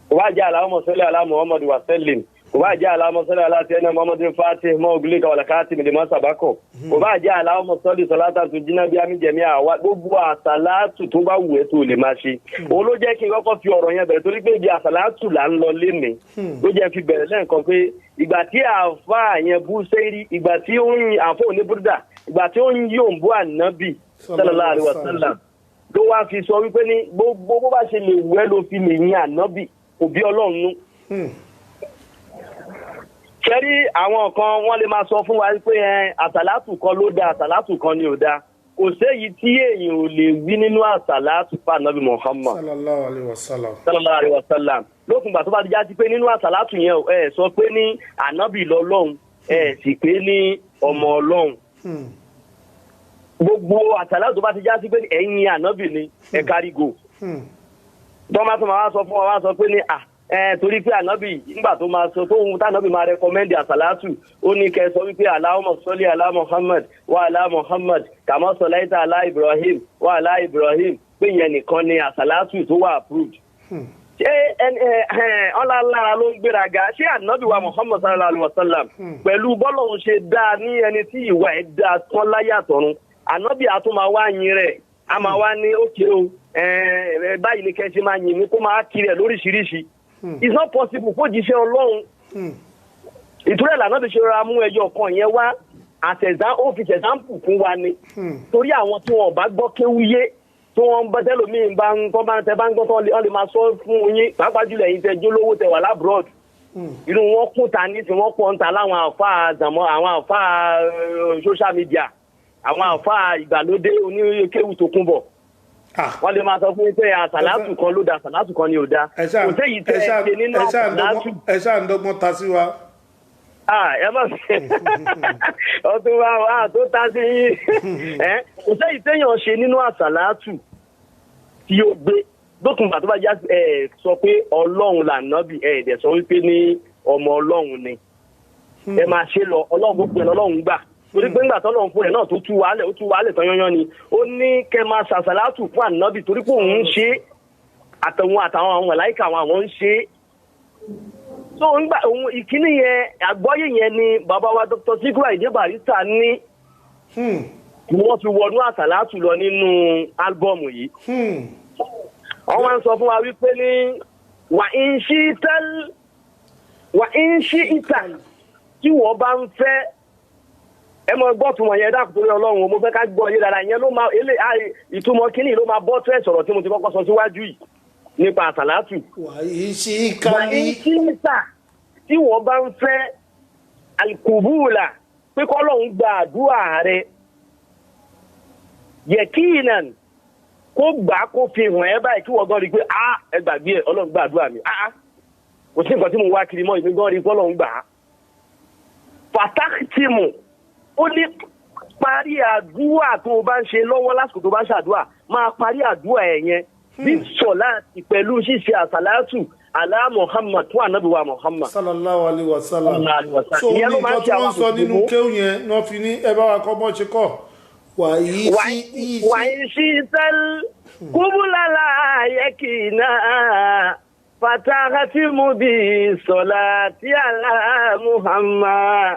kò bá jẹ́ Allahumma salli ala Muhammad wa sallim kò bá jẹ́ Allahumma salli ala sayyidina Muhammadin fatih mọ́ ògùlé kawàlá káàtì mìlímọ́ sàbákọ̀ kò bá jẹ́ Allahumma salli salatan tujina bí amí jẹ̀mí àwa gbogbo àsàlátù tó bá wù ẹ́ tó lè máa ṣe òun ló jẹ́ kí n kọ́kọ́ fi ọ̀rọ̀ yẹn bẹ̀rẹ̀ torí pé ibi àsàlátù là ń lọ lénìí ló jẹ́ fi bẹ̀rẹ̀ lẹ́ẹ̀kan pé ìgbà tí àáfà yẹn bú sẹ́rí ìgbà tí ó ń àfọ òní búrúdà ìgbà tí ó ń yí òǹbó ànábì sallallahu alaihi wasallam ló wá fi sọ wípé ní gbogbo bó bá ṣe lè wù ẹ́ ló fi lè yin ànábì kò bí Ọlọ́run nú. Kẹ́rí àwọn kan wọ́n lè máa sọ fún wa pé àsàlátù kan ló dáa àsàlátù kan ni ò dáa kò séyìí tí èèyàn ò lè wí nínú àsàlátù fún ànábì Muhammad sallallahu alaihi wasallam lókun gbà tó bá ti já sí pé nínú àsàlátù yẹn ẹ sọ pé ní ànábì lọ́lọ́run ẹ sì pé ní ọmọ Ọlọ́run gbogbo àsàlátù tó bá ti já sí pé ẹ̀yin ànábì ni ẹ kárígò tọ́mà tó máa sọ fún wa wá sọ pé ní torí pé ànábì nígbà tó máa sọ tó ohun tánàbì máa rẹkọmẹ́ndì àsàlátù ó ní kẹ́ sọ wípé Allahumma salli ala Muhammad wa ala Muhammad kama sallaita ala Ibrahim wa ala Ibrahim pé yẹn nìkan ni àsàlátù tó wà approved. ṣé ọlálára ló ń gbéraga ṣé ànábì wa Muhammad sallallahu alaihi wasallam pẹ̀lú bọ́lọ́hun ṣe dáa ní ẹni tí ìwà ẹ̀ dáa tán láyé àtọ̀run ànábì àtúmọ̀ wá yin rẹ̀ a máa wá ní ókè o báyìí ni kẹ́ ṣe máa yìn mí kó máa kiri ẹ̀ lóríṣiríṣi. It's not possible kó jíṣẹ́ Ọlọ́run ìtúrẹ́ ìlànà bí ṣe rọra mú ẹyọ kan yẹn wá ó fi ṣẹ̀dáǹpù fún wa ni torí àwọn tí wọn bá gbọ́ kéwúyé tí wọ́n bá tẹ́lòmíì bá ń gbọ́ tán lè máa sọ fún yín pàápàá jùlọ ẹ̀yin tẹ́ jólówó tẹ́ wà lábúrọ̀d inú wọn kún ta ní tí wọ́n pọ̀ ń ta láwọn àfáà àzàmọ́ àwọn àfáà social media àwọn àfáà ìgbàlódé oníkéwù tó kún bọ̀ wọ́n lè máa sọ fún pé àsàlátù kan ló da àsàlátù kan ni ò da kò séyìí tẹ́ ẹ ṣe nínú àsàlátù. ẹ ṣáà ń dọ́gbọ́n ta sí wa. ẹ má ṣe ọtún wa tó ta sí yín kò séyìí téèyàn ṣe nínú àsàlátù tí ó gbé dókùnbà tó bá já sọ pé Ọlọ́run lànàbì ẹ̀ẹ́dẹ̀ sọ wípé ní ọmọ Ọlọ́run ni ẹ máa ṣe lọ Ọlọ́run gbogbo ẹ̀ lọ́lọ́run gbà torí pé ńgbà tọ́lọ́run fún ẹ̀ náà tó tú wàálẹ̀ tán yányán ni ó ní kẹ́ máa ṣàṣàlátù fún ànábì torí pé òun ń ṣe àtàwọn àwọn màláíkà àwọn ń ṣe so ńgbà òun ìkíní yẹn àgbọ́yé yẹn ni bàbá wa Dr. Sikiru Ayinde Barrister ní wọ́n fi wọnú àṣàlátù lọ nínú álbọ́ọ̀mù yìí wọ́n wá ń sọ fún wa wípé ní wà ń ṣí ìtàn tí wọ́n bá ń fẹ́ ẹ mọ gbọ́ tún wọn yẹn dákùn torí Ọlọ́run mo fẹ́ ká gbọ́ yé dára ìyẹn ló máa ìtumọ̀ kínní ló máa bọ́ tẹ́ sọ̀rọ̀ tí mo ti kọ́kọ́ sọ síwájú yìí nípa àsàlátù. wàyí sí kálí. wàyí sí níta tí wọ́n bá ń fẹ́ alikubula pé kọ́lọ́hún gba àdúrà rẹ̀ yẹ̀kínan kó gbà kó fi hàn ẹ́ báyìí kí wọ́n gan rí i pé ẹ gbàgbé ẹ Ọlọ́run gba àdúrà mi kò sí nǹkan tí mo wá kiri mọ́ ìmí gan rí i pé Ọlọ́run gbà á. fàtàkìtìmù ó ní parí àdúrà tó o bá ń ṣe lọ́wọ́ lásìkò tó bá ń ṣàdúrà máa parí àdúrà ẹ̀ yẹn bí sọ̀lá pẹ̀lú ṣíṣe àsàlátù alá Muhammad tó ànábì wa Muhammad. sallallahu alaihi wasallam. so ní nǹkan tí wọ́n sọ nínú kéwù yẹn náà fi ní ẹ bá wa kọ́ bọ́ ṣe kọ́. wàyí sí tẹ́l kúbúlálà yẹ́kìnà fatahati mu bí sọ̀lá tí alá Muhammad.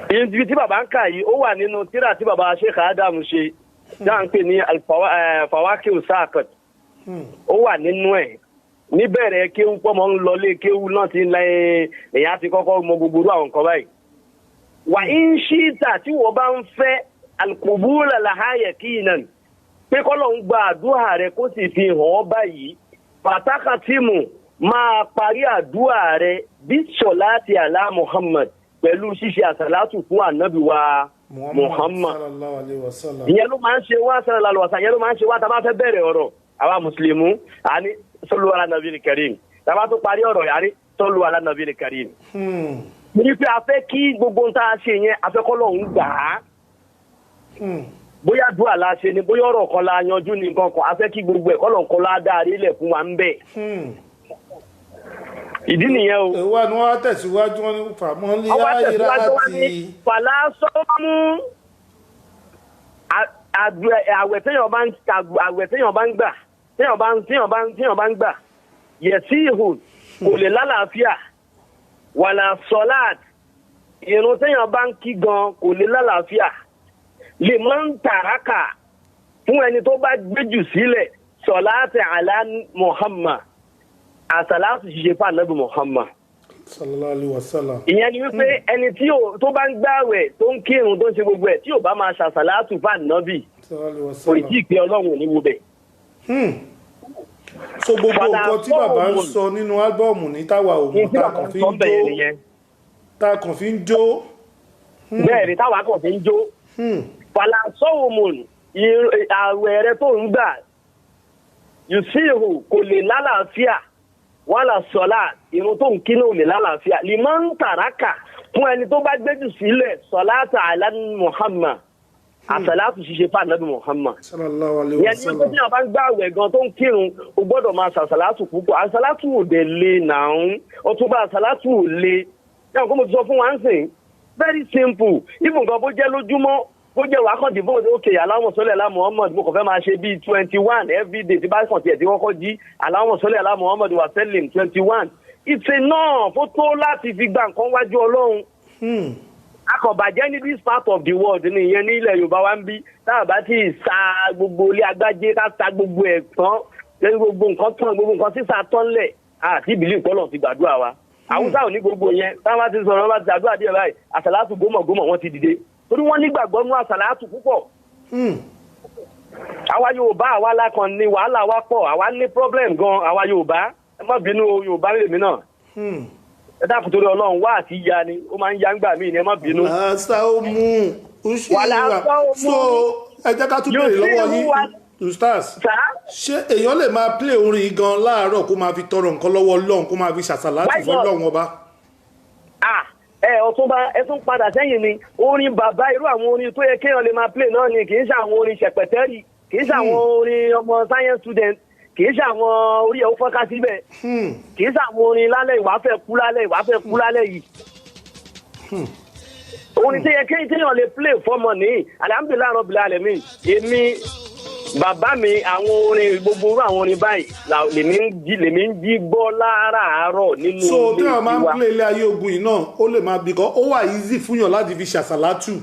Ibi tí bàbá ń kà yìí ó wà nínú tírà tí bàbá Sheikh Adam ṣe dáa ń pè ní Fawakil Saqat ó wà nínú ẹ̀ níbẹ̀rẹ̀ kéwú pọ́mọ́ ń lọlé kéwú náà ti ń lẹ́yìn èyàn ti kọ́kọ́ mọ gbogbo àwọn nǹkan báyìí wà ń ṣíta tí wọ́n bá ń fẹ́ al-qubula laha yaqinan pé kọ́lọ̀ ń gba àdúrà rẹ̀ kó sì fi hàn ọ́ báyìí fatakatimu máa parí àdúrà rẹ̀ bí salati ala Muhammad pẹ̀lú ṣíṣe àsàlátù fún ànábì wa Muhammad ìyẹn ló máa ń ṣe wá sallallahu alaihi wasallam ìyẹn ló máa ń ṣe wá tá a bá fẹ́ bẹ̀rẹ̀ ọ̀rọ̀ àwa mùsùlùmí àní sallu ala nabiyil karim tá a bá tó parí ọ̀rọ̀ yàrí sallu ala nabiyil karim. ní pé a fẹ́ kí gbogbo ń tá a ṣe yẹn a fẹ́ kọ́ lọ́hùn gbà á bóyá dùn àlá ṣe ni bóyá ọ̀rọ̀ kan la yanjú ní nǹkan kan a fẹ́ kí gbogbo ẹ̀ kọ́ lọ́hùn kan la dáa rí lẹ̀ fún wa ń bẹ̀. ìdí nìyẹn o. ìwà ni wọ́n á tẹ̀síwájú wọn ní fàmọ́lì ọwọ́ ayíra tẹ̀síwájú wọn ní àti. fàlà sọ́mú àwẹ̀ téèyàn bá ń gbà téèyàn bá ń gbà yẹ̀sí ihò kò lè lálàáfíà wàlà sọ́láàt ìrun téèyàn bá ń kí gan kò lè lálàáfíà lè máa ń tàrákà fún ẹni tó bá gbéjù sílẹ̀ sọ̀láàtì àlá Muhammad àsàlátù ṣiṣẹ́ fún ànábì Muhammad. sallallahu alaihi wasallam. ìyẹn ni wípé ẹni tó bá ń gbààwẹ̀ tó ń kírun tó ń ṣe gbogbo ẹ̀ tí ò bá máa ṣàsàlátù fún ànábì kò tí ì pé ọlọ́run ò ní wo bẹ̀. so gbogbo nǹkan tí bàbá ń sọ nínú álbọ́ọ̀mù ní táwa ò mọ̀ tá a kàn fi ń jó. bẹ́ẹ̀ ni táwa kàn fi ń jó. fàlà sọ́wọ́mùn àwẹ̀ rẹ tó ń gbà yusihu kò lè lálàáfíà wàlà sọlá irun tó ń kí náà lè lálàáfíà liman taraka fún ẹni tó bá gbéjù sílẹ̀ sọláàtà àlá Muhammad àsàlátù ṣiṣẹ́ fún ànábì Muhammad. sallallahu alaihi ìyẹn ní pé tí wọn bá ń gbá àwẹ̀ gan tó ń kírun o gbọ́dọ̀ máa ṣàṣàlátù púpọ̀ àṣàlátù ò dé lé nàún ó tún bá àṣàlátù ò lé náà kó mo ti sọ fún wa ń sìn very simple even gan bó jẹ́ lójúmọ́ bó jẹ́ wàá kàn dìbò òkè aláwọ̀ sọ́lẹ̀ alá Muhammad mo kàn fẹ́ máa ṣe bíi 21 everyday tí bá kàn tiẹ̀ tí wọ́n kọ́ jí aláwọ̀ sọ́lẹ̀ alá Muhammad wà sẹ́lẹ̀m 21 it's enough fó tó láti fi gba nǹkan wájú Ọlọ́run. akọ̀bàjẹ́ ní this part of the world ní ìyẹn ní ilẹ̀ Yorùbá wa ń bí táwọn bá ti sa gbogbo ilé agbájé ká sa gbogbo ẹ̀ tán lẹ́yìn gbogbo nǹkan tán gbogbo nǹkan sísà tán lẹ̀ àti ìbílẹ̀ ìpọ́lọ̀ ti gbàdúrà wa. Haúsá ò ní gbogbo yẹn táwọn bá ti sọ̀rọ̀ bá ti gbàdúrà díẹ̀ báyìí àsàlátù gómọ̀gómọ̀ wọ́n ti dìde torí wọ́n nígbàgbọ́ nú àsàlátù púpọ̀. àwa Yorùbá àwa lákan ní wàhálà wa pọ̀ àwa ní problem gan àwa Yorùbá ẹ má bínú Yorùbá lèmi náà. ẹ dákun torí Ọlọ́run wá àti ya ni ó máa ń ya ń gbà mí ni ẹ má bínú. làásà ó mú so ẹ jẹ́ ká tún bèrè lọ́wọ́ yín ustaz ṣé èèyàn lè máa play orin gan láàárọ̀ kó máa fi tọrọ nǹkan lọ́wọ́ Ọlọ́run kó máa fi ṣàṣàlátù fún Ọlọ́run ọba. Ọ̀túnba ẹ tún padà sẹ́yìn ni orin bàbá irú àwọn orin tó yẹ kéèyàn lè máa play náà ni kì í ṣe àwọn orin ṣẹ̀pẹ̀tẹ́rì kì í ṣe àwọn orin ọmọ science student kì í ṣe àwọn orí ẹ̀ ó fọ́nká síbẹ̀ kì í ṣe àwọn orin lálẹ́ ìwáfẹ́ kú lálẹ́ yìí. orin tó yẹ kéèyàn lè play fọ́mọ ní alhamdulilayi rabbil alamin èmi bàbá mi àwọn orin gbogbo irú àwọn orin báyìí lèmi ń jí gbọ́ láràárọ̀ nínú ilé so tí wọn máa ń play ilé ayé ogun yìí náà ó lè máa bìkọ́ ó wà easy fún yàn láti fi ṣàṣàlátù.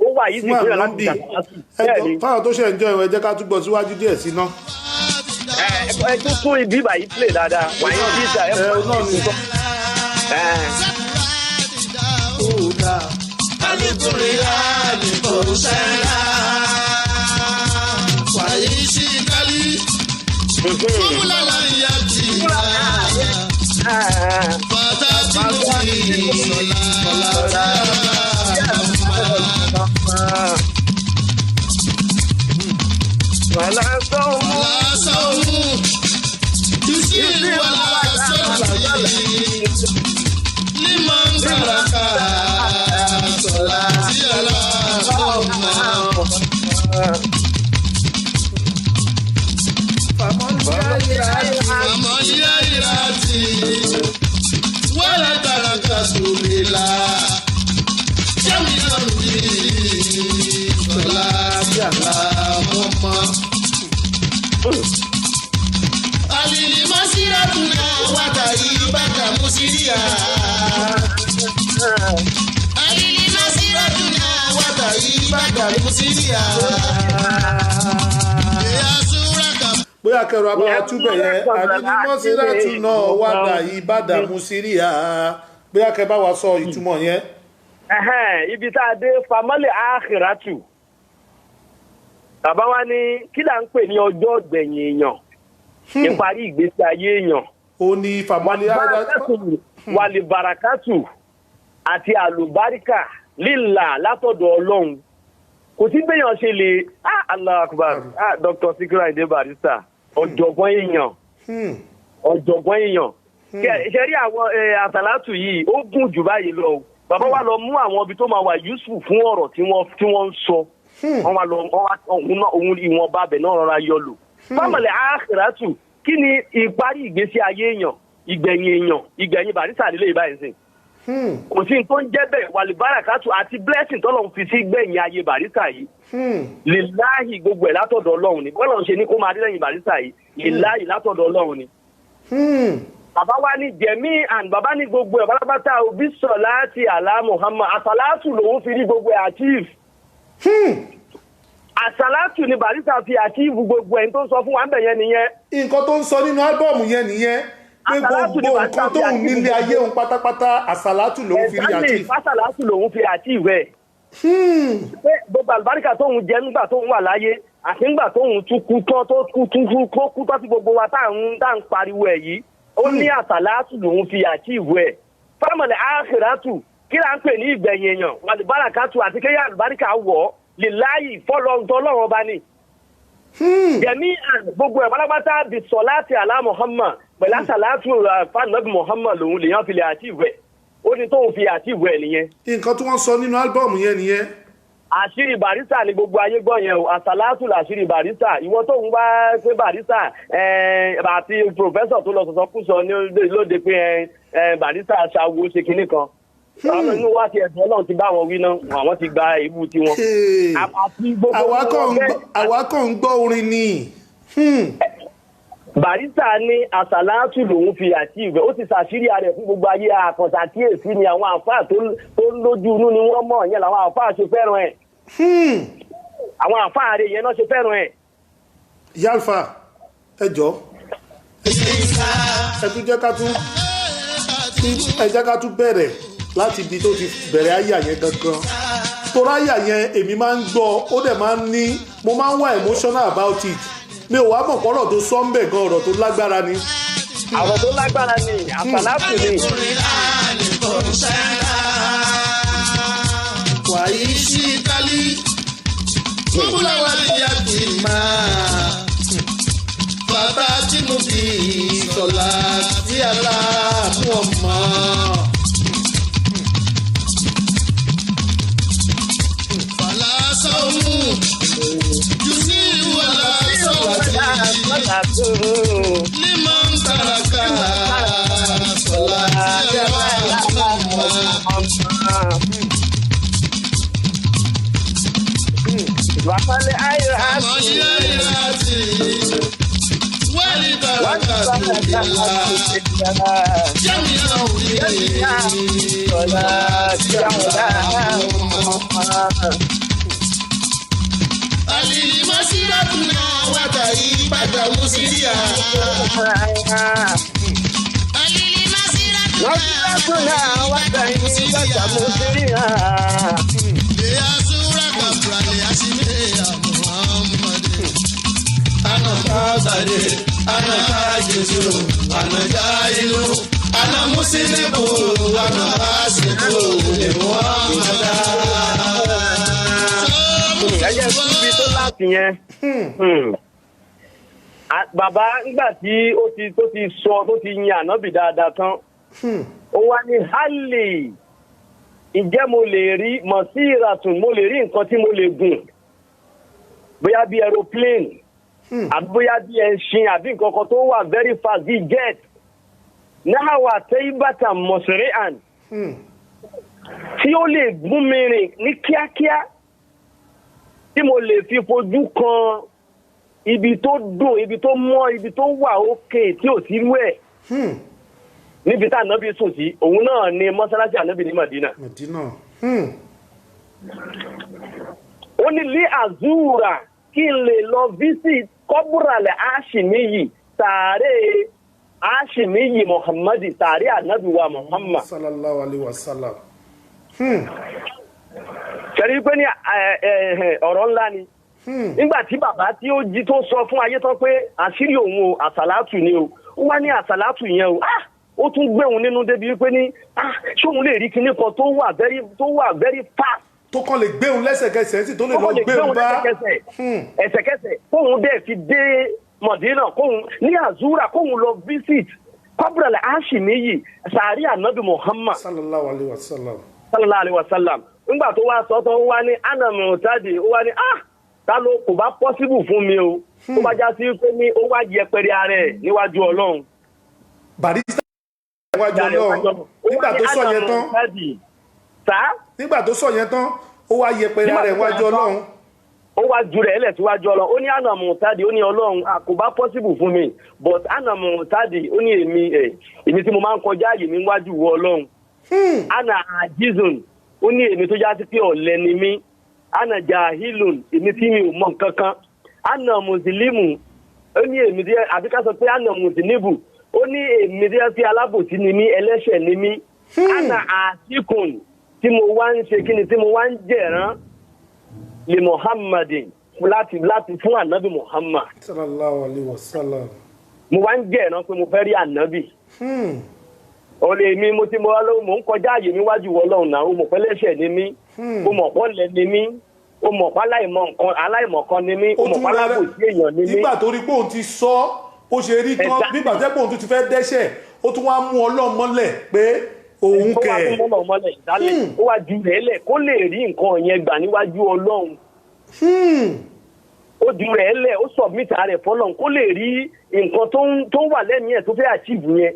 ó wà easy fún yàn láti fi ṣàṣàlátù. ẹjọ fáwọn tó ṣe ń jọ ìwé jẹ́ ká túbọ̀ síwájú díẹ̀ sí ná. ẹ tún tún ibi báyìí play dáadáa wàá yín bí ìjà ẹ náà ni. alukuri alikoro sẹ́la wàyí sí kálí fúnmúlà láyé ti rà bàtà tí mo ti sọ̀lá wàlá sọ́ọ̀mù jùsí wàlá sọ́ọ̀mù ní máa ń gbàràkà sọ̀lá tí ọlọ́ọ̀mù. Famoyirati wala baraka subila jami zambi sola jala mama alili masiratuna wata ibaka musiria alili masiratuna wata ibaka musiria bóyá kẹrọ abáwá túbẹ̀ yẹn àdínnímọ́síràtù náà wàdà ìbàdàmú síríà bóyá kẹ bá wa sọ ìtumọ̀ yẹn. ibi tá a dé famọ́lẹ̀ àkìràtù bàbá wa ní kí là ń pè ní ọjọ́ ọ̀gbẹ̀yìn èèyàn ìparí ìgbésí ayé èèyàn. ó ní famọ́lẹ̀ àkìràtù wàlì barakatu àti àlùbáríkà lílà látọ̀dọ̀ Ọlọ́run kò sí béèyàn ṣe lè Allah akbar Dr. Sikiru Ayinde Barrister ọ̀jọ̀gbọ́n èèyàn ṣe rí àwọn àsàlátù yìí ó gùn jù báyìí lọ bàbá wa lọ mú àwọn ibi tó máa wà useful fún ọ̀rọ̀ tí wọ́n ń sọ wọ́n wá lọ òun ìwọ̀nba abẹ náà rọra yọ lò fámọ̀lẹ̀ àkìràtù kí ni ìparí ìgbésí ayé èèyàn ìgbẹ̀yìn èèyàn ìgbẹ̀yìn Barrister nílé ìbáyìí sìn kò sí tó ń jẹ́ bẹ́ẹ̀ wàlúbárakàtù àti blessing tọ́lọ́run fi sí gbẹ̀yìn ayé Barrister yìí lìláhì gbogbo ẹ̀ látọ̀dọ̀ Ọlọ́run ni bọ́lá ń ṣe ní kó máa dé lẹ́yìn Barrister yìí lìláhì látọ̀dọ̀ Ọlọ́run ni. bàbá wa ní jẹ̀mí and bàbá ní gbogbo ẹ̀ pátápátá òbí sọ̀ láti àlá Muhammad àsàlátù lòun fi rí gbogbo ẹ̀ achieve. àsàlátù ni Barrister fi achieve gbogbo ẹ̀ tó ń sọ fún wa ń bẹ̀ yẹn nìyẹn. nǹkan tó ń sọ nínú álbọ̀mù yẹn nìyẹn pé gbogbo nǹkan tó ń nílé ayé òun pátápátá àsàlátù lòun fi rí achieve. àsàlátù lòun fi achieve ẹ̀. pé gbogbo àlùbáríkà tóun jẹ nígbà tóun wà láyé àti nígbà tóun tún kú tán tó kú tán sí gbogbo wa tá à ń pariwo ẹ̀ yìí ó ní àsàlátù lòun fi achieve ẹ̀. fámọ̀lẹ̀ àkìrátù kí là ń pè ní ìgbẹ̀yìn èèyàn àlùbáríkàtù àti kéyà àlùbáríkà wọ̀ lè láàyè fọ́lọ́ọ̀lọ́run ọba ni. jẹ̀mí gbogbo ẹ̀ pátápátá bí sọ̀láàtì àlá Muhammad pẹ̀lú àsàlátù fanabi Muhammad lòun lèèyàn fi lè achieve ẹ̀ ó ní tóun fi achieve ẹ̀ nìyẹn. nǹkan tí wọ́n sọ nínú álbọ̀mù yẹn nìyẹn. àṣírí Barrister ni gbogbo ayé gbọ́ yẹn o àsàlátù làṣírí Barrister ìwọ tóun bá pé Barrister àti pòfẹ́sọ̀ tó lọ sọ̀sọ́ kú sọ lóde pé Barrister ṣàwo ṣe kinní kan àwọn inú wa ti ẹ̀sùn Ọlọ́run ti bá wọn wí náà àwọn ti gba ìbú tiwọn. àwa kàn ń gbọ́ orin ni. Barrister ní àsàlátù lòun fi achieve ó ti ṣàṣírí rẹ̀ fún gbogbo ayé àkànṣà kíyèsí ni àwọn àfáà tó lójú inú ni wọ́n mọ̀ yẹn làwọn àfáà ṣe fẹ́ràn ẹ̀. àwọn àfáà rẹ̀ yẹn náà ṣe fẹ́ràn ẹ̀. Yalfa ẹ jọ̀ọ́ ẹ tún jẹ́ ká tún bẹ̀rẹ̀ láti ibi tó ti bẹ̀rẹ̀ àyà yẹn gangan torí àyà yẹn èmi máa ń gbọ́ ó dẹ̀ máa ń ní mo máa ń wà emotional about it mi ò wá mọ̀ pọ́nrọ̀ tó sọ ń bẹ̀ gan ọ̀rọ̀ tó lágbára ni. ọ̀rọ̀ tó lágbára ni àsàlátù ni. wàyí sí kálí gbogbo wa ni a kì í máa bàbá tí mo fi sọ̀la sí aláàbò ọmọ. Fàlà sọ́mù jù sí ìwàlà sọ́wọ́dì límọ̀ ń tàràkà sọ̀la sí aláàbò ọmọ. Wàhálà ayé àmọ́ yẹ́ ìrántí wẹ́ẹ̀lì tàràkà tó dìlà jẹ́mi náà ò ní ọ̀la tí àwọn dáhà àlìlì mọ́sílátù náà wàtà yìí padà mú síríà. àlìlì mọ́sílátù náà wàtà yìí padà mú síríà. lè asúra kàbúrà lè aṣílẹ̀ àmúhàmmadé. àná káàkiri àná káàkiri àná jáìlú àná mùsílẹ̀kù àná àṣekù lè Muhammada. ẹyẹ síbi tó láti yẹn bàbá nígbà tí tó ti yin ànábì dáadáa tán ó wá ní hálì ǹjẹ́ mo lè rí mọ̀síìràtún mo lè rí nǹkan tí mo lè gùn bóyá bí aeroplane àbí bóyá bí ẹṣin àbí nǹkan kan tó wà very fast bí jet náà wà tẹ́yìnbàtà mọ̀síríàn tí ó lè gún mi rìn ní kíákíá tí mo lè fi fojú kan ibi tó dùn ibi tó mọ́ ibi tó wà òkè tí ò sí rú ẹ̀ níbi tá ànábì sùn sí òun náà ni mọ́sálásí ànábì ní Madina. ó ní lé azura kí n lè lọ visit kọ́bùràlẹ̀ Hashimiyi sàárè Hashimiyi Muhammadi sàárè ànábì wa Muhammad. sallallahu alaihi wasallam. Ṣẹ̀rí pé ní ọ̀rọ̀ ńlá ni. Nígbà tí bàbá tí ó jí tó sọ fún ayé tán pé àṣírí òun o àsàlátù ni o ó wá ní àsàlátù yẹn o ó tún gbé òun nínú débi wípé ní ṣé òun lè rí kinní kan tó wà very fast. tó kàn lè gbé òun lẹ́sẹ̀kẹsẹ̀ sí tó lè lọ gbé òun bá ẹsẹ̀kẹsẹ̀ kóun dẹ̀ fi dé Mọ̀dínà kóun ní àzúrà kóun lọ visit kọ́bùrẹ̀lẹ̀ Hashimiyi sàárì ànábì Muhammad sallallahu alaihi wasallam. nígbà tó wá sọ tó wá ní anamu tadi ó wá ní ta ló kò bá possible fún mi o ó bá já sí pé ní ó wá yẹpẹrẹ ara ẹ̀ níwájú Ọlọ́run. Barrister wájú Ọlọ́run nígbà tó sọ yẹn tán nígbà tó sọ yẹn tán ó wá yẹpẹrẹ rẹ̀ wájú Ọlọ́run ó wá ju rẹ̀ lẹ̀ síwájú Ọlọ́run ó ní àná mùtádì ó ní Ọlọ́run kò bá possible fún mi but àná mùtádì ó ní èmi tí mo máa ń kọjá àyè mi wájú wọ Ọlọ́run àná àjízùn ó ní èmi tó já sí pé ọ̀lẹ ni mí àná jahilun èmi tí mi ò mọ̀ nǹkan kan àná mùsùlùmù ó ní èmi tí àbí ká sọ pé àná mùsùlùmù ó ní èmi tí alábòsí ni mí ẹlẹ́ṣẹ̀ ni mí àná àsìkùn tí mo wá ń ṣe kí ni tí mo wá ń jẹ̀rán li Muhammadin láti fún ànábì Muhammad sallallahu alaihi wasallam mo wá ń jẹ̀rán pé mo fẹ́ rí ànábì ọ̀lẹ́ mi mo ti mọ Ọlọ́run mò ń kọjá àyè mi wájú Ọlọ́run náà ó mọ̀ pé ẹlẹ́ṣẹ̀ ni mí ó mọ̀ pé ọ̀lẹ ni mí ó mọ̀ pé aláìmọ̀kan ni mí ó mọ̀ pé alábòsí èèyàn ni mí. nígbà tó rí pé òun ti sọ ó ṣe rí tán nígbà tó pé òun ti fẹ́ dẹ́ṣẹ̀ ó tún wá mú Ọlọ́run mọ́lẹ̀ pé òun kẹ̀ ó wá ju rẹ̀ lẹ̀ kó lè rí nǹkan yẹn gbà níwájú Ọlọ́run ó ju rẹ̀ lẹ̀ ó submit rẹ̀ fọ́lọ́run kó lè rí nǹkan tó wà lẹ́mìí ẹ̀ tó fẹ́ achieve yẹn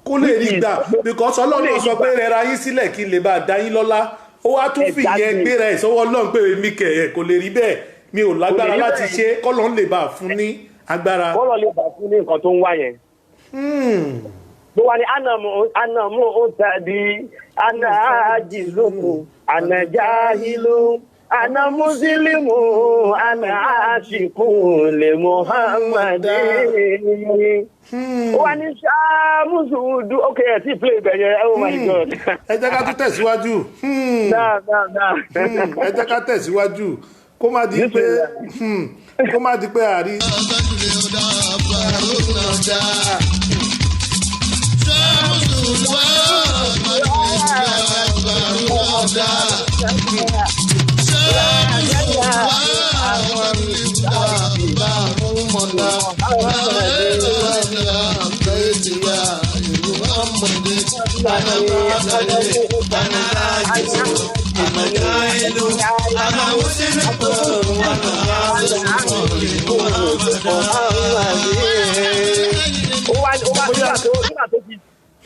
kó lè rí gbà because Ọlọ́run sọ pé rẹra yín sílẹ̀ kí n lè bá a dá yín lọ́lá ó wá tún fi yẹn gbéra ẹ̀ sọ́wọ́ Ọlọ́run pé èmi kẹ̀ ẹ̀ kò lè rí bẹ́ẹ̀ mi ò lágbára láti ṣe kọ́lọ́run lè bá a fún ní agbára. kọ́lọ́run lè bá a fún ní nǹkan tó ń wá yẹn. ló wà ní anamu otadi anajiluku anajahilu anamusilimu anaasiku le Muhammadin. ó wà ní sàmùsùdù ok ẹ ti play ibẹ̀ yẹn oh my god. ẹ jẹ́ ká tún tẹ̀síwájú. ẹ jẹ́ ká tẹ̀síwájú kó má di pé àrí.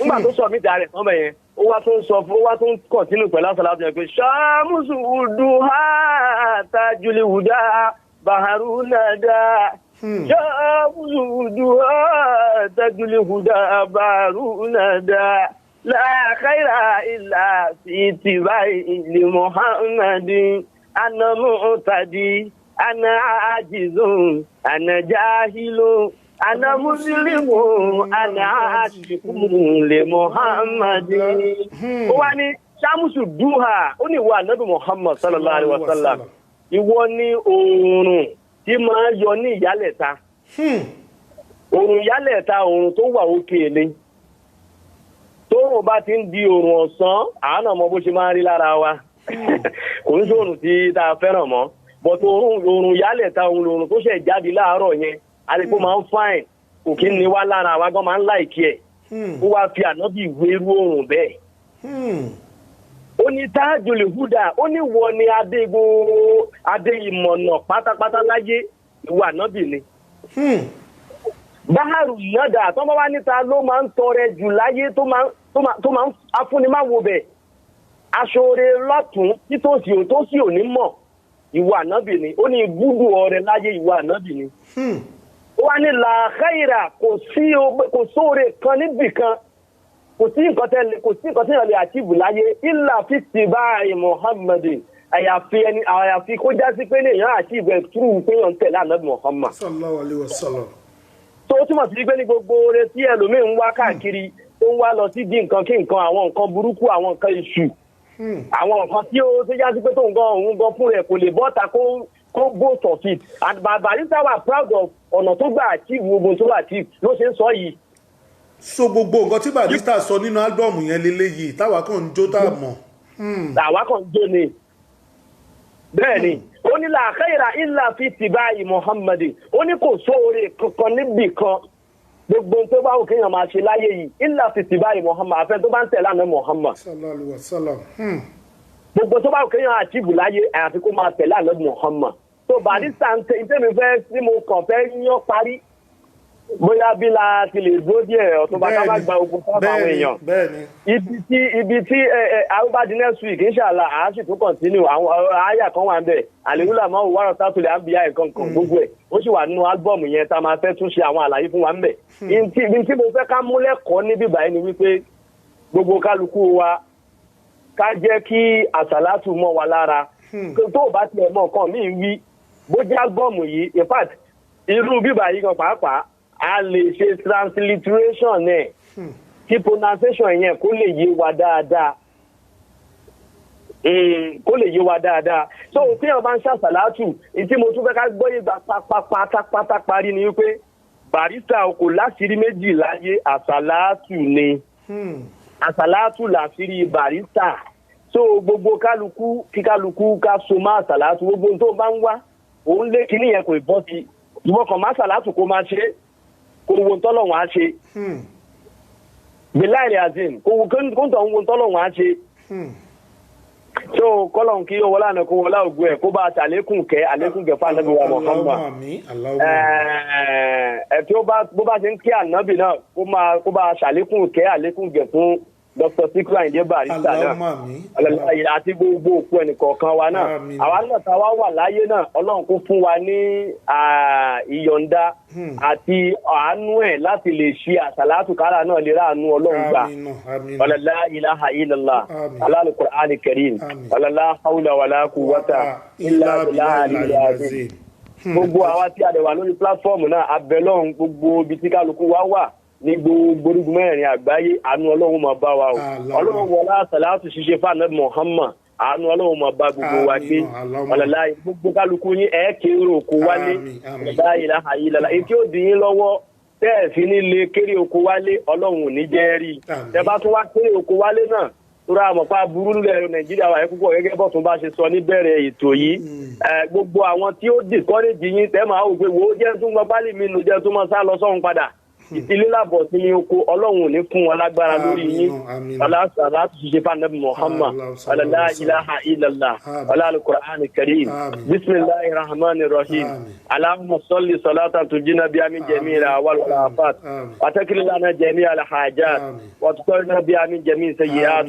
nígbà tó sọ mí darẹ̀ sọ́mọ yẹn ó wá tún kọ̀tínú pẹ̀lú àṣàlátù yẹn pé ṣàmùsù duha tajuli huda baharu nada ṣàmùsù duha tajuli huda baharu nada la khaira illa fi tibai li Muhammadin ana mu'tadi ana ajizun ana jahilun ana muslimu ana asiku le Muhammadin ó wá ní ṣàmùsù duha ó ní ìwọ ànábì Muhammad sallallahu alaihi wasallam ìwọ ní oòrùn tí máa yọ ní ìyálẹ̀ta oòrùn ìyálẹ̀ta oòrùn tó wà òkè ni tóòrùn bá ti ń di oòrùn ọ̀sán àánà mọ bó ṣe máa ń rí lára wa kò ń sóòrùn tí tá a fẹ́ràn mọ́ bọ́tò oòrùn ìyálẹ̀ta oòrùn tó ṣẹ̀ jáde láàárọ̀ yẹn àdìpọ̀ máa ń fáìn kò kí ni wá lára wa gan máa ń láìkí ẹ̀ ó wá fi ànábì wérú oòrùn bẹ́ẹ̀. ó ní tájùlì húdà ó ní wọ ni adé ìmọ̀nà pátápátá láyé ìwọ ànábì ni. báhàrù yọ̀dà tó bá wá níta ló máa ń tọrẹ jù láyé tó máa ń afúnimáwo bẹ̀ aṣọre lọ́tún títòsí òtósí òní mọ̀ ìwọ ànábì ni ó ní gbúdù ọrẹ láyé ìwọ ànábì ni. ó wá ní làákàyèrà kò sóore kan níbì kan kò sí nǹkan tí yàn lè àtìbù láyé ìlà fífi báyìí Muhammadin àyàfi kó já sí pé èèyàn àtìbù ẹ̀ túrú pé yàn ń tẹ̀lé ànábì Muhammad. sallallahu alaihi wasallam. tó túmọ̀ sí pé ní gbogbo oore tí ẹlòmíín ń wá káàkiri tó ń wá lọ sí di nǹkan kí nǹkan àwọn nǹkan burúkú àwọn nǹkan èṣù àwọn nǹkan tí ó tó já sí pé òun gan fún rẹ̀ kò lè bọ́ta kó boast of it and Barrister wà proud of ọ̀nà tó gbà achieve gbogbo tó achieve ló ṣe ń sọ yìí. so gbogbo nǹkan tí Barrister sọ nínú álbọ̀mù yẹn lélẹ́yìí táwa kàn ń jó tá a mọ̀. táwa kàn ń jó ni bẹ́ẹ̀ ni ó ní la khaira illa fi tibai Muhammadin ó ní kò sóore kankan níbì kan gbogbo tó bá wù kéèyàn máa ṣe láyé yìí illa fi tibai Muhammad àfẹ́ tó bá ń tẹ̀lé àná Muhammad. sallallahu alaihi wasallam. gbogbo tó bá wù kéèyàn achieve láyé àyàfi kó máa tẹ̀lé àná Muhammad. tó Barrister ń tẹ́ mi fẹ́ tí mo kàn fẹ́ yán parí bóyá bí la ti lè dúró díẹ̀ Ọ̀túnba ká má gba ogun fún àwọn èèyàn. ibi tí arúgbádìí next week inshallah àásì tó continue àwọn àyà kan wà ń bẹ̀ àlèwúlà máa wò wárọ̀ sátúlẹ̀ àbíyá nǹkan kan gbogbo ẹ̀ ó sì wà nínú álbọ̀mù yẹn tá a máa fẹ́ tún ṣe àwọn àlàyé fún wa ń bẹ̀. ibi tí mo fẹ́ ká mú lẹ́kọ̀ọ́ níbí báyìí ni wípé gbogbo kálukú wa ká jẹ́ kí àsàlátù mọ́ wa lára tó bá tiẹ̀ mọ̀ nǹkan míì wí bó jẹ́ álbọ̀mù yìí in fact irú bíbà yìí gan pàápàá a lè ṣe transliteration ẹ̀ kí pronunciation yẹn kó lè yé wa dáadáa so tí wọn bá ń ṣàṣàlátù tí mo tún fẹ́ ká gbọ́ yìí pátápátá parí ni wípé barista kò láṣìírí méjì láyé àṣàlátù ni àṣàlátù láṣìírí barista so gbogbo kálukú kí kálukú ká so má àṣàlátù gbogbo tó bá ń wá òun lé kíní yẹn kò bọ́ sí ìwọ kan má àṣàlátù kó máa ṣe kó wo tọ́lọ́wọ́n á ṣe bilayi azim kó tọ̀ ń wo tọ́lọ́wọ́n á ṣe so kọ́lọ́n kí owó lánàá kó wọlé ògùn ẹ̀ kó bá a ṣàlékún kẹ́ fún ànábì wa Muhammad tí bó bá ṣe ń kí ànábì náà kó bá a ṣàlékún kẹ́ fún Dr. Sikiru Ayinde Barrister náà àti gbogbo òkú ẹnìkọ̀ọ̀kan wa náà àwa náà tá a wá wà láyé náà Ọlọ́run kó fún wa ní ìyọ̀ǹda àti àánú ẹ̀ láti lè ṣe àsàlátù kára náà lè ráàánú Ọlọ́run gbà la ilaha illallah al-Qur'an al-Karim la hawla wala quwwata illa billahi gbogbo àwa tí a dẹ̀ wà lórí pílátífọ́ọ̀mù náà abẹ́lọ́run gbogbo ibi tí kálukú wa wà ní gbogbo orígun mẹ́rin àgbáyé àánú Ọlọ́run máa bá wa o Ọlọ́run wọlá àsàlátù ṣiṣẹ́ fún ànábì Muhammad àánú Ọlọ́run máa bá gbogbo wa gbé ọ̀làláyé gbogbo kálukú yín kéré oko wálé ọ̀làláyé láhàyè lálá èyí tí ó dín yín lọ́wọ́ tẹ́ẹ̀ fi ní lè kéré oko wálé Ọlọ́run ò ní jẹ́ rí tẹ́ bá tún wá kéré oko wálé náà tóra àmọ̀pá burú nílẹ̀ Nàìjíríà wà púpọ̀ gẹ́gẹ́ bọ́ tún bá ṣe sọ níbẹ̀rẹ̀ ètò yìí gbogbo àwọn tí ó discourage yín tẹ́ máa wò pé wò ó jẹ́ tún gbọ́ pálí mi nù jẹ́ tún mọ́ sá lọ sọ́run padà ìdílé làbọ̀ sí ní oko Ọlọ́run ò ní fún wọn lágbára lórí yín aláṣà láti ṣiṣẹ́ fún ànábì Muhammad la ilaha illallah al-Qur'an al-Karim bismillahir rahmanir rahim allahumma salli salatan tujina biha min jami'il ahwal wal afat wa takil lana jami'al hajat wa tuqina biha min jami'is sayyi'at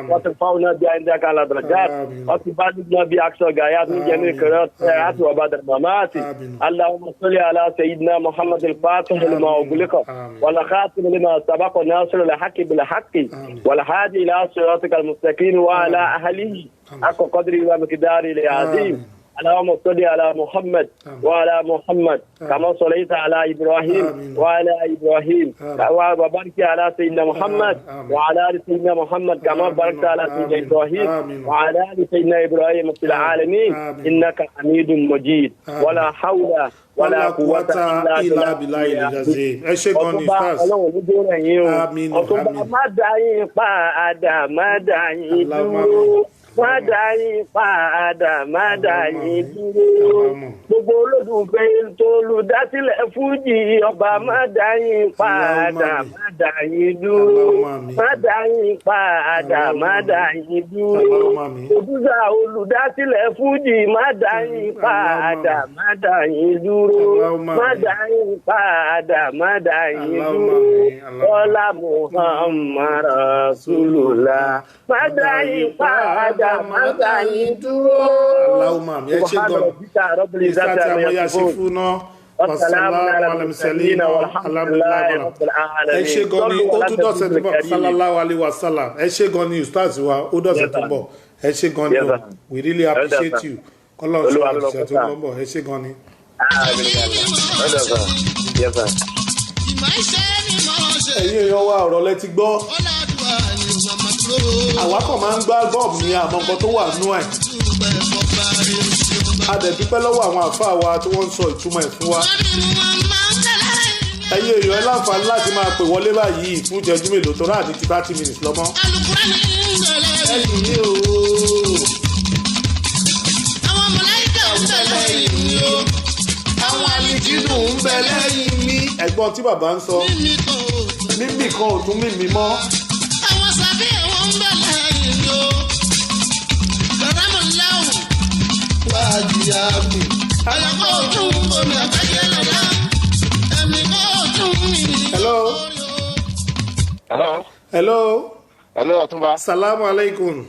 wa tarfa'una biha indaka ala darajat wa tubaddilna biha aqsa ghayat min jami'il khairat wa ba'da al-mamat allahumma salli ala sayyidina Muhammad al-fatih lima ughliqa ولا خاتم لما سبق ناصر الحق بالحق والهادي الى صراطك المستقيم وعلى اهله حق قدره ومقداره العظيم اللهم صل على محمد وعلى محمد كما صليت على ابراهيم وعلى ابراهيم وبارك على سيدنا محمد وعلى ال سيدنا محمد كما باركت على سيدنا ابراهيم وعلى ال سيدنا ابراهيم في العالمين انك حميد مجيد ولا حول wala quwwata illa billahi al-azim ẹ ṣé gan ni stars àmín Ọ̀túnba má dá yín padà má dá yín dúró má dá yín padà má dá yín dúró gbogbo olólùfẹ́ tolùdásílẹ̀ fújì ọba má dá yín padà má dá yín dúró má dá yín padà má dá yín dúró òdúsà olùdásílẹ̀ fújì má dá yín padà má dá yín dúró má dá yín padà má dá yín dúró ọlá Muhammad Rasulullah má dá yín padà má dá yín dúró. Allahumma ẹ ṣé gan ìsàtì àwọn ya ṣe fún náà wasalaamu alayhi alhamdulilayi ẹ ṣé gan ni ó tún dọ̀sẹ̀ tó bọ̀ sallallahu alayhi wa sallam ẹ ṣé gan ni ustaz wa ó dọ̀sẹ̀ tó bọ̀ ẹ ṣé gan ni we really appreciate you kọ́lọ́ ṣe àṣẹ tó bọ̀ ẹ ṣé gan ni. ẹ̀yin èèyàn wa ọ̀rọ̀ lẹ ti gbọ́ àwa kàn máa ń gbá gọ́ọ̀mù ní àmọ́ nǹkan tó wà nú ẹ̀ a dẹ̀ dúpẹ́ lọ́wọ́ àwọn àfáà wa tí wọ́n ń sọ ìtumọ̀ ẹ̀ fún wa ẹ̀yin èèyàn ẹ láǹfààní láti máa pè wọlé báyìí fún ìṣẹ́jú mélòó tó rà ní ti 30 minutes lọ́mọ́ ẹ̀yin ní o àwọn mọ̀láìkà ń bẹ lẹ́yìn mi o àwọn àlìjínù ń bẹ lẹ́yìn mi ẹ̀gbọ́n tí bàbá ń sọ mímì kan ò tún mímì mọ́ àwọn sàbí ẹ̀wọ̀n ń bẹ lẹ́yìn mi o kàrámù láwù wájú yá mi àyàkọ́ òtún omi àtàkẹ́ lọ́la ẹ̀mí kọ́ òtún hello Hello. hello Hello, Ọ̀túnba. salamu alaikum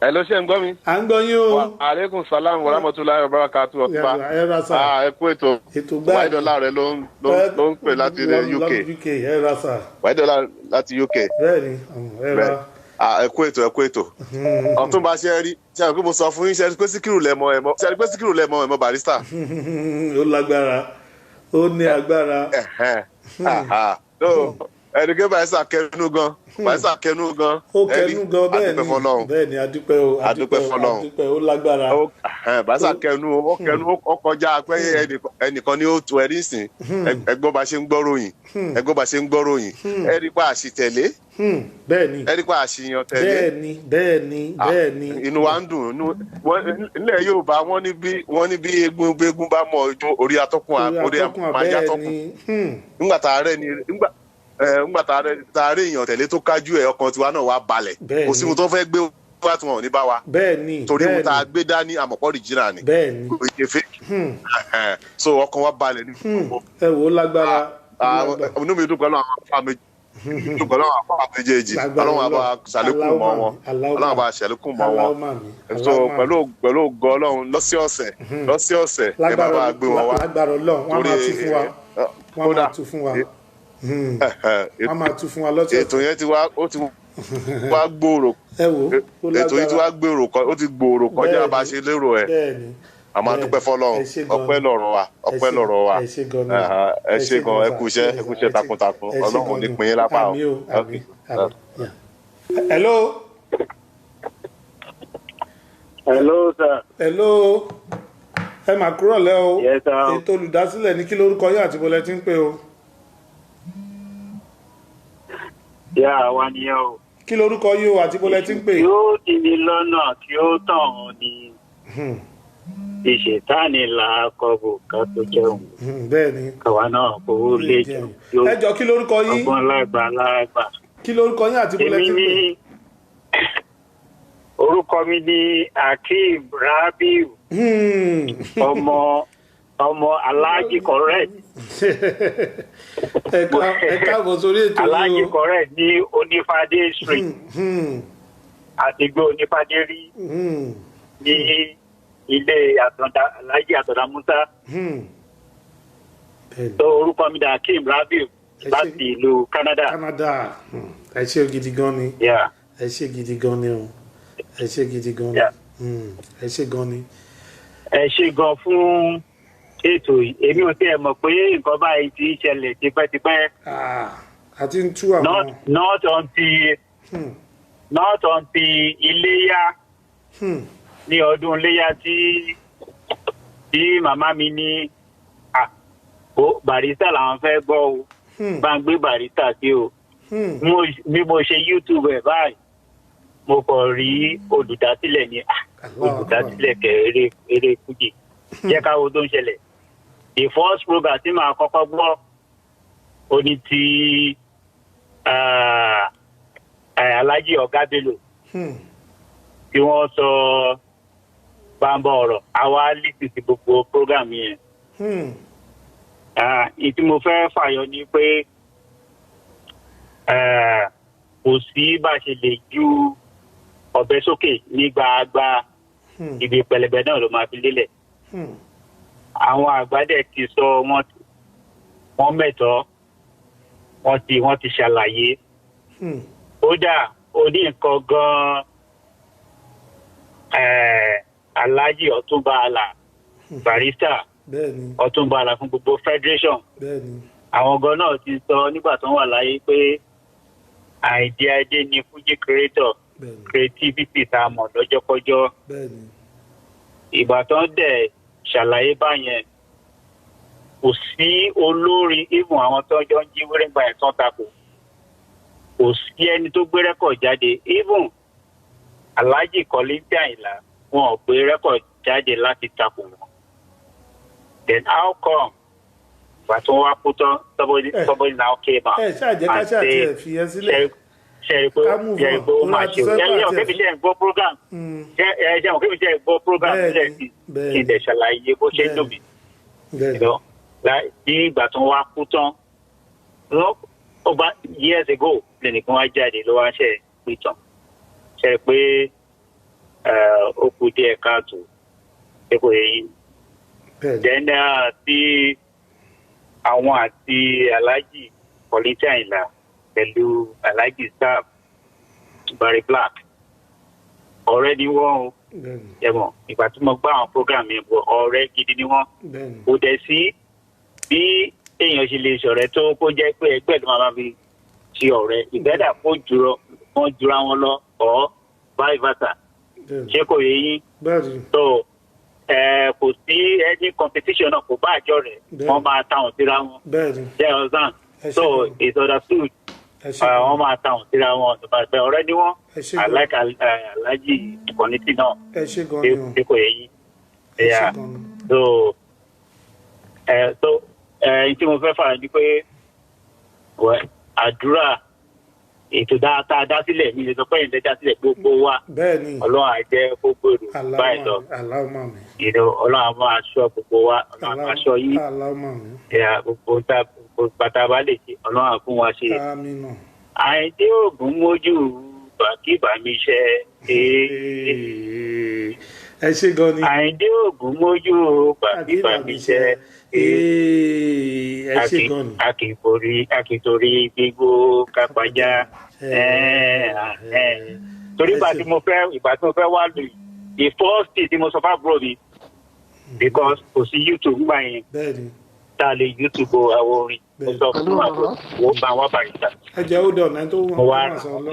Hello, ṣé ń gbọ́ mi? à ń gbọ́ yín o. Wa aleykum salam wa rahmatulahi wa barakatu Ọ̀túnba. ẹ ra sà Ẹ kú ètò. ètò gbáà Wáyédọ́lá rẹ ló ń pè láti ilẹ̀ UK. ẹ ra sà Wáyédọ́lá láti UK. bẹ́ẹ̀ ni ẹ ra. Ẹ kú ètò, ẹ kú ètò. Ọ̀túnba ṣe rí. Ṣé àgbẹ̀ mo sọ fún yín ṣe pé Síkírù lẹ́mọ Barrister. Ó lágbára ó ní agbára. Ẹnìkan Barrister kẹnu gan. Barrister kẹnu gan. Ó kẹnu gan bẹ́ẹ̀ ni bẹ́ẹ̀ ni adúpẹ́ o Adúpẹ́ fọ́lọ́run. adúpẹ́ ó lágbára. Barrister kẹnu ó kọjá pé ẹnìkan ni ó tu ẹ nísìn. Ẹgbọ́n bá ṣe ń gbọ́ ròyìn. Ẹ̀rí pa àṣìtẹ̀lé. Bẹ́ẹ̀ni Ẹ̀rí pa àṣìyàn tẹ̀lé. bẹ́ẹ̀ni. Inú wa ń dùn nílẹ̀ Yorùbá wọ́n ní bí eégún bá mọ ojú orí atọ́kùn máa yá tọ́kùn. Nígbà tá a rẹ̀ èèyàn tẹ̀lé tó kájú ẹ̀ ọkàn tiwa náà wá balẹ̀. Kò sí ohun tó fẹ́ gbé wá tí wọn ò ní bá wa. Bẹ́ẹ̀ni torí ohun tá a gbé dání àmọ̀pọ̀ original ni. Bẹ́ẹ̀ni kò ṣe fake. So ọkàn wa balẹ̀ ní. Ẹ wò ó lágbára. Inú mi dùn pẹ̀lú àwọn afá méjì. Méjèèjì Ọlọ́run àbá ṣàlékún mọ́ wọn Ọlọ́run àbá ṣàlékún mọ́ wọn. So pẹ̀lú ògo Ọlọ́run lọ́sọ̀ọ̀sẹ̀ ẹ bá bá gbé wọn wá. Lágbára Ọlọ́run wọ́n máa tún fún wa wọ́n máa tún fún wa lọ́sọ̀ọ̀sẹ̀. Ètò yẹn ti wá gbòòrò. Ẹ wò ó lágbára. Ètò yìí ti wá gbòòrò ó ti gbòòrò kọjá bá a ṣe lérò ẹ̀. Bẹ́ẹ̀ni a máa dúpẹ́ fọ́lọ́run ọpẹ́ lọ̀rọ̀ wa ẹ ṣé gan ẹ kú iṣẹ́ takuntakun Ọlọ́run ní pín in lápá o. hello. hello sir. hello ẹ mà kúrò lẹ́ o. Yes, sir. ètò olùdásílẹ̀ ní kí lórúkọ yín àti bọ́lẹ̀ tí ń pè o. yà wá nìyẹn o. kí lórúkọ yín o àti bọ́lẹ̀ tí ń pè. yóò dì ní lọ́nà tí ó tàn ọ́ ni. ìṣètánì là kọ́bù ká tó jẹun. bẹ́ẹ̀ni. kàwa náà kò lè jẹun. ẹ jọ kí lórúkọ yín. ọgbọ́n lágbà. kí lórúkọ yín àti bọ́lẹ̀ tí ń pè. orúkọ mi ni Akeem Rabiu. ọmọ Alhaji correct. ẹ káàbọ̀ sórí ètò yìí o. Alhaji correct ní Onífádé street. àtìgbò Onífádé rí. ní ilé Alhaji Àtàndá Musa. tó orúkọ mi ni Akeem Rabiu láti ìlú Canada. ẹ ṣé gidi gan ni. ẹ ṣé gidi gan ni o. ẹ ṣé gidi gan ni. ẹ ṣé gan ni. ẹ ṣé gan fún ètò yìí èmi ò tiẹ̀ mọ̀ pé nǹkan báyìí ti ń ṣẹlẹ̀ tipẹ́tipẹ́. àti ń tú àwọn. not until iléyá ní ọdún iléyá tí màmá mi ní Barrister làwọn fẹ́ gbọ́ o bá ń gbé Barrister sí o bí mo ṣe YouTube ẹ̀ báyìí mo kàn rí olùdásílẹ̀ ní olùdásílẹ̀ kẹ̀ eré fújì jẹ́ káwo tó ń ṣẹlẹ̀. The first program tí màá kọ́kọ́ gbọ́ ó ní ti Alhaji Ọ̀gá Bello tí wọ́n sọ bàbá ọ̀rọ̀ àwa lísì sí gbogbo program yẹn. Ìtí mo fẹ́ fàyọ ni pé kò sí bá ṣe lè ju ọ̀bẹ sókè ní gbàgbà ibi pẹlẹbẹ náà ló máa fi lélẹ̀. Àwọn àgbàdẹ ti sọ wọ́n mẹ́tọ́ wọ́n ti ṣàlàyé. Kódà ó ní nǹkan gan-an Alhaji Ọ̀túnba Àlà Barrister Ọ̀túnba Àlà fún gbogbo federation. Àwọn gan náà ti sọ nígbà tó ń wà láyé pé Àyìndé Adé ni Fuji creator creativity tá a mọ̀ lọ́jọ́kọ́jọ́. Ìgbà tó ń dẹ̀ ṣàlàyé báyẹn kò sí olórin even àwọn tó jọ ń jí wérégbà ẹ̀ tán takò kò sí ẹni tó gbé rẹ́kọ̀d jáde even Alhaji Kollington Àyìnlá wọn ò gbé rẹ́kọ̀d jáde láti takò wọn. Then how come ìgbà tó wá kú tán somebody now came out and say ṣe pé ó máa ṣe ẹ̀yẹ́ òkèbí ṣe ń gbọ́ program ẹ̀yẹ́ òkèbí ṣe ń gbọ́ program sílẹ̀ sí kí n dẹ̀ ṣàlàyé bó ṣe ń dùn mí. Ní ìgbà tó wá kú tán over years ago lẹ́nìkan wá jáde ló wá ṣe ìtàn ṣe pé ó kù díẹ̀ káàtó ṣe kò yẹ yìí. then tí àwọn àti Alhaji Kollington Ayinla pẹ̀lú Alhaji Sam Barry Black ọ̀rẹ́ ni wọ́n o ẹ̀mọ̀ ìgbà tí mo gbá àwọn program yẹn bọ̀ ọ̀rẹ́ gidi ni wọ́n kò dẹ̀ sí bí èèyàn ṣe lè ṣọ̀rẹ́ tó kó jẹ́ pé ẹgbẹ́ ló máa fi ṣe ọ̀rẹ́ ìgbẹ́dà kó jura wọn lọ ọ̀ vice versa ṣé kò yẹ yín so kò sí any competition náà kò bá àjọ rẹ̀ wọ́n máa táwọn síra wọn jẹ́ ọ̀sán so it's understood wọ́n máa táwọn síra wọn ọ̀rẹ́ ni wọ́n Alhaji Kollington náà ṣé kò yẹ yín so tí mo fẹ́ fara ni pé àdúrà ètò dáadáa dá sílẹ̀ mi lè sọ pé ìdẹ́ dá sílẹ̀ gbogbo wa ọlọ́run àjẹ́ gbogbo èrò báyìí lọ ọlọ́run àwọn aṣọ gbogbo wa ọlọ́run aṣọ yìí gbogbo bàtà bá lè ṣe ọlọ́run àfún wa ṣe àìdí òògùn mójú bàkíbà mi ṣe ẹ ṣe gan ni àìdí òògùn mójú bàkíbà mi ṣe ẹ ṣe gan ni akìtorí gbígbó kápájá torí ìgbà tí mo fẹ́ wá lù the first thing tí mo sọ fún àbúrò mi because kò sí YouTube gbà yẹn tá a lè YouTube àwọn orin mo sọ fún àbúrò wo bá wọn Barrister. ẹ jẹ́ hold on ẹ tó wọ́n sọ lọ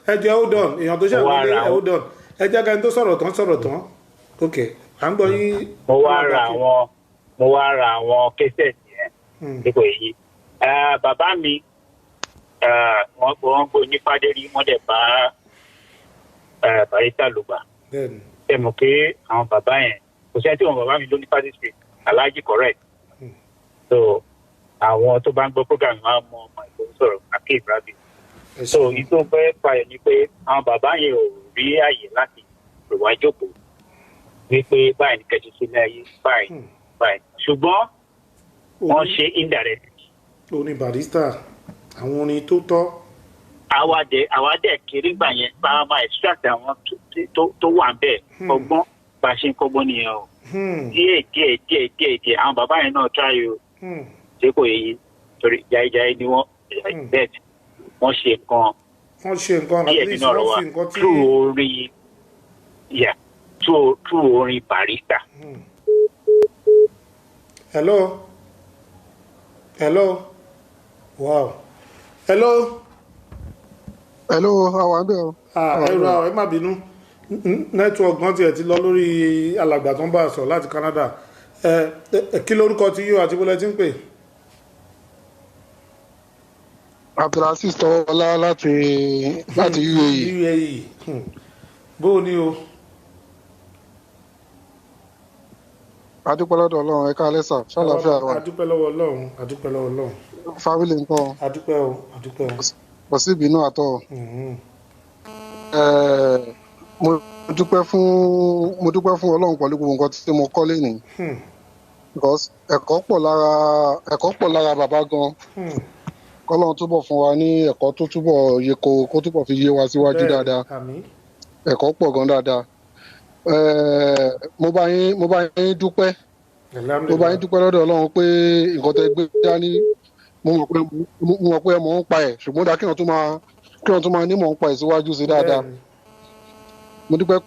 ẹ jẹ́ hold on èèyàn tó ṣàlàyé ẹ hold on ẹ jẹ́ kẹ́ni tó sọ̀rọ̀ tán ok à ń gbọ́ yín. mo wá ra àwọn kẹsẹ̀ yẹn nípa èyí bàbá mi wọ́n gbé onífádérí wọ́n dẹ̀ bá Barrister ló gbà ẹ mọ̀ pé àwọn bàbá yẹn kò sẹ́ni tí wọ́n bàbá mi ló ní fádé street Alhaji correct so àwọn tó bá ń gbọ́ program máa mọ ọmọ ìlú sọ̀rọ̀ Akeem Rabi so ní tó fẹ́ fàyẹ̀ ni pé àwọn bàbá yẹn ò rí àyè láti rò wá jókòó wípé báyìí ní kẹ́sì sílẹ̀ ayé báyìí ṣùgbọ́n wọ́n ṣe indirect. orin Barrister àwọn orin tó tọ́. àwa dẹ̀ kéré gbà yẹn bá a máa extract àwọn tó wà bẹ́ẹ̀ ọgbọ́n bá a ṣe ń kọ́gbọ́n nìyẹn o. díẹ̀ àwọn bàbá yẹn náà try o ṣé kò yẹ torí jaijáì ni wọ́n bẹ́ẹ̀ wọ́n ṣe nǹkan díẹ̀ nínú ọ̀rọ̀ wa true orin Barrister. Hello. Wow. Hello, àwọn àbẹ̀ o. Ẹ̀rọ ẹ má bínú. Network gan tiẹ̀ ti lọ lórí alàgbà tó ń bá a sọ láti Canada. Kí lórúkọ ti yóò àti bólẹ́ tí ń pè? Abdulaziz Tọ́wọ́lá láti UAE. UAE. Bó o ní o? Adúpẹ́ lọ́dọ̀ Ọlọ́run ẹ̀ka alẹ́sà ṣàlàáfíà wa. Adúpẹ́ lọ́wọ́ Ọlọ́run. Fámílì nǹkan. Adúpẹ́ o. Kò sí ìbínú àtọ̀. Mo dúpẹ́ fún Ọlọ́run pẹ̀lú gbogbo nǹkan tí mo kọ́ lénìí. Because ẹ̀kọ́ pọ̀ lára bàbá gan. Kọ́lọ́run túbọ̀ fún wa ní ẹ̀kọ́ tó túbọ̀ yẹ kó túbọ̀ fi yé wa síwájú dáadáa. Ẹ̀kọ́ pọ̀ gan dáadáa. Mo bá yín dúpẹ́ lọ́dọ̀ Ọlọ́run pé nǹkan tẹ́ gbé dání mo mọ̀ pé mò ń pa ẹ̀ ṣùgbọ́n dá kí wọ́n tún máa ní mò ń pa ẹ̀ síwájú sí dáadáa. Mo dúpẹ́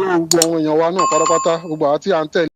lọ́wọ́ gbogbo àwọn èèyàn wa náà pátápátá gbogbo àwọn tí à ń tẹ̀lé.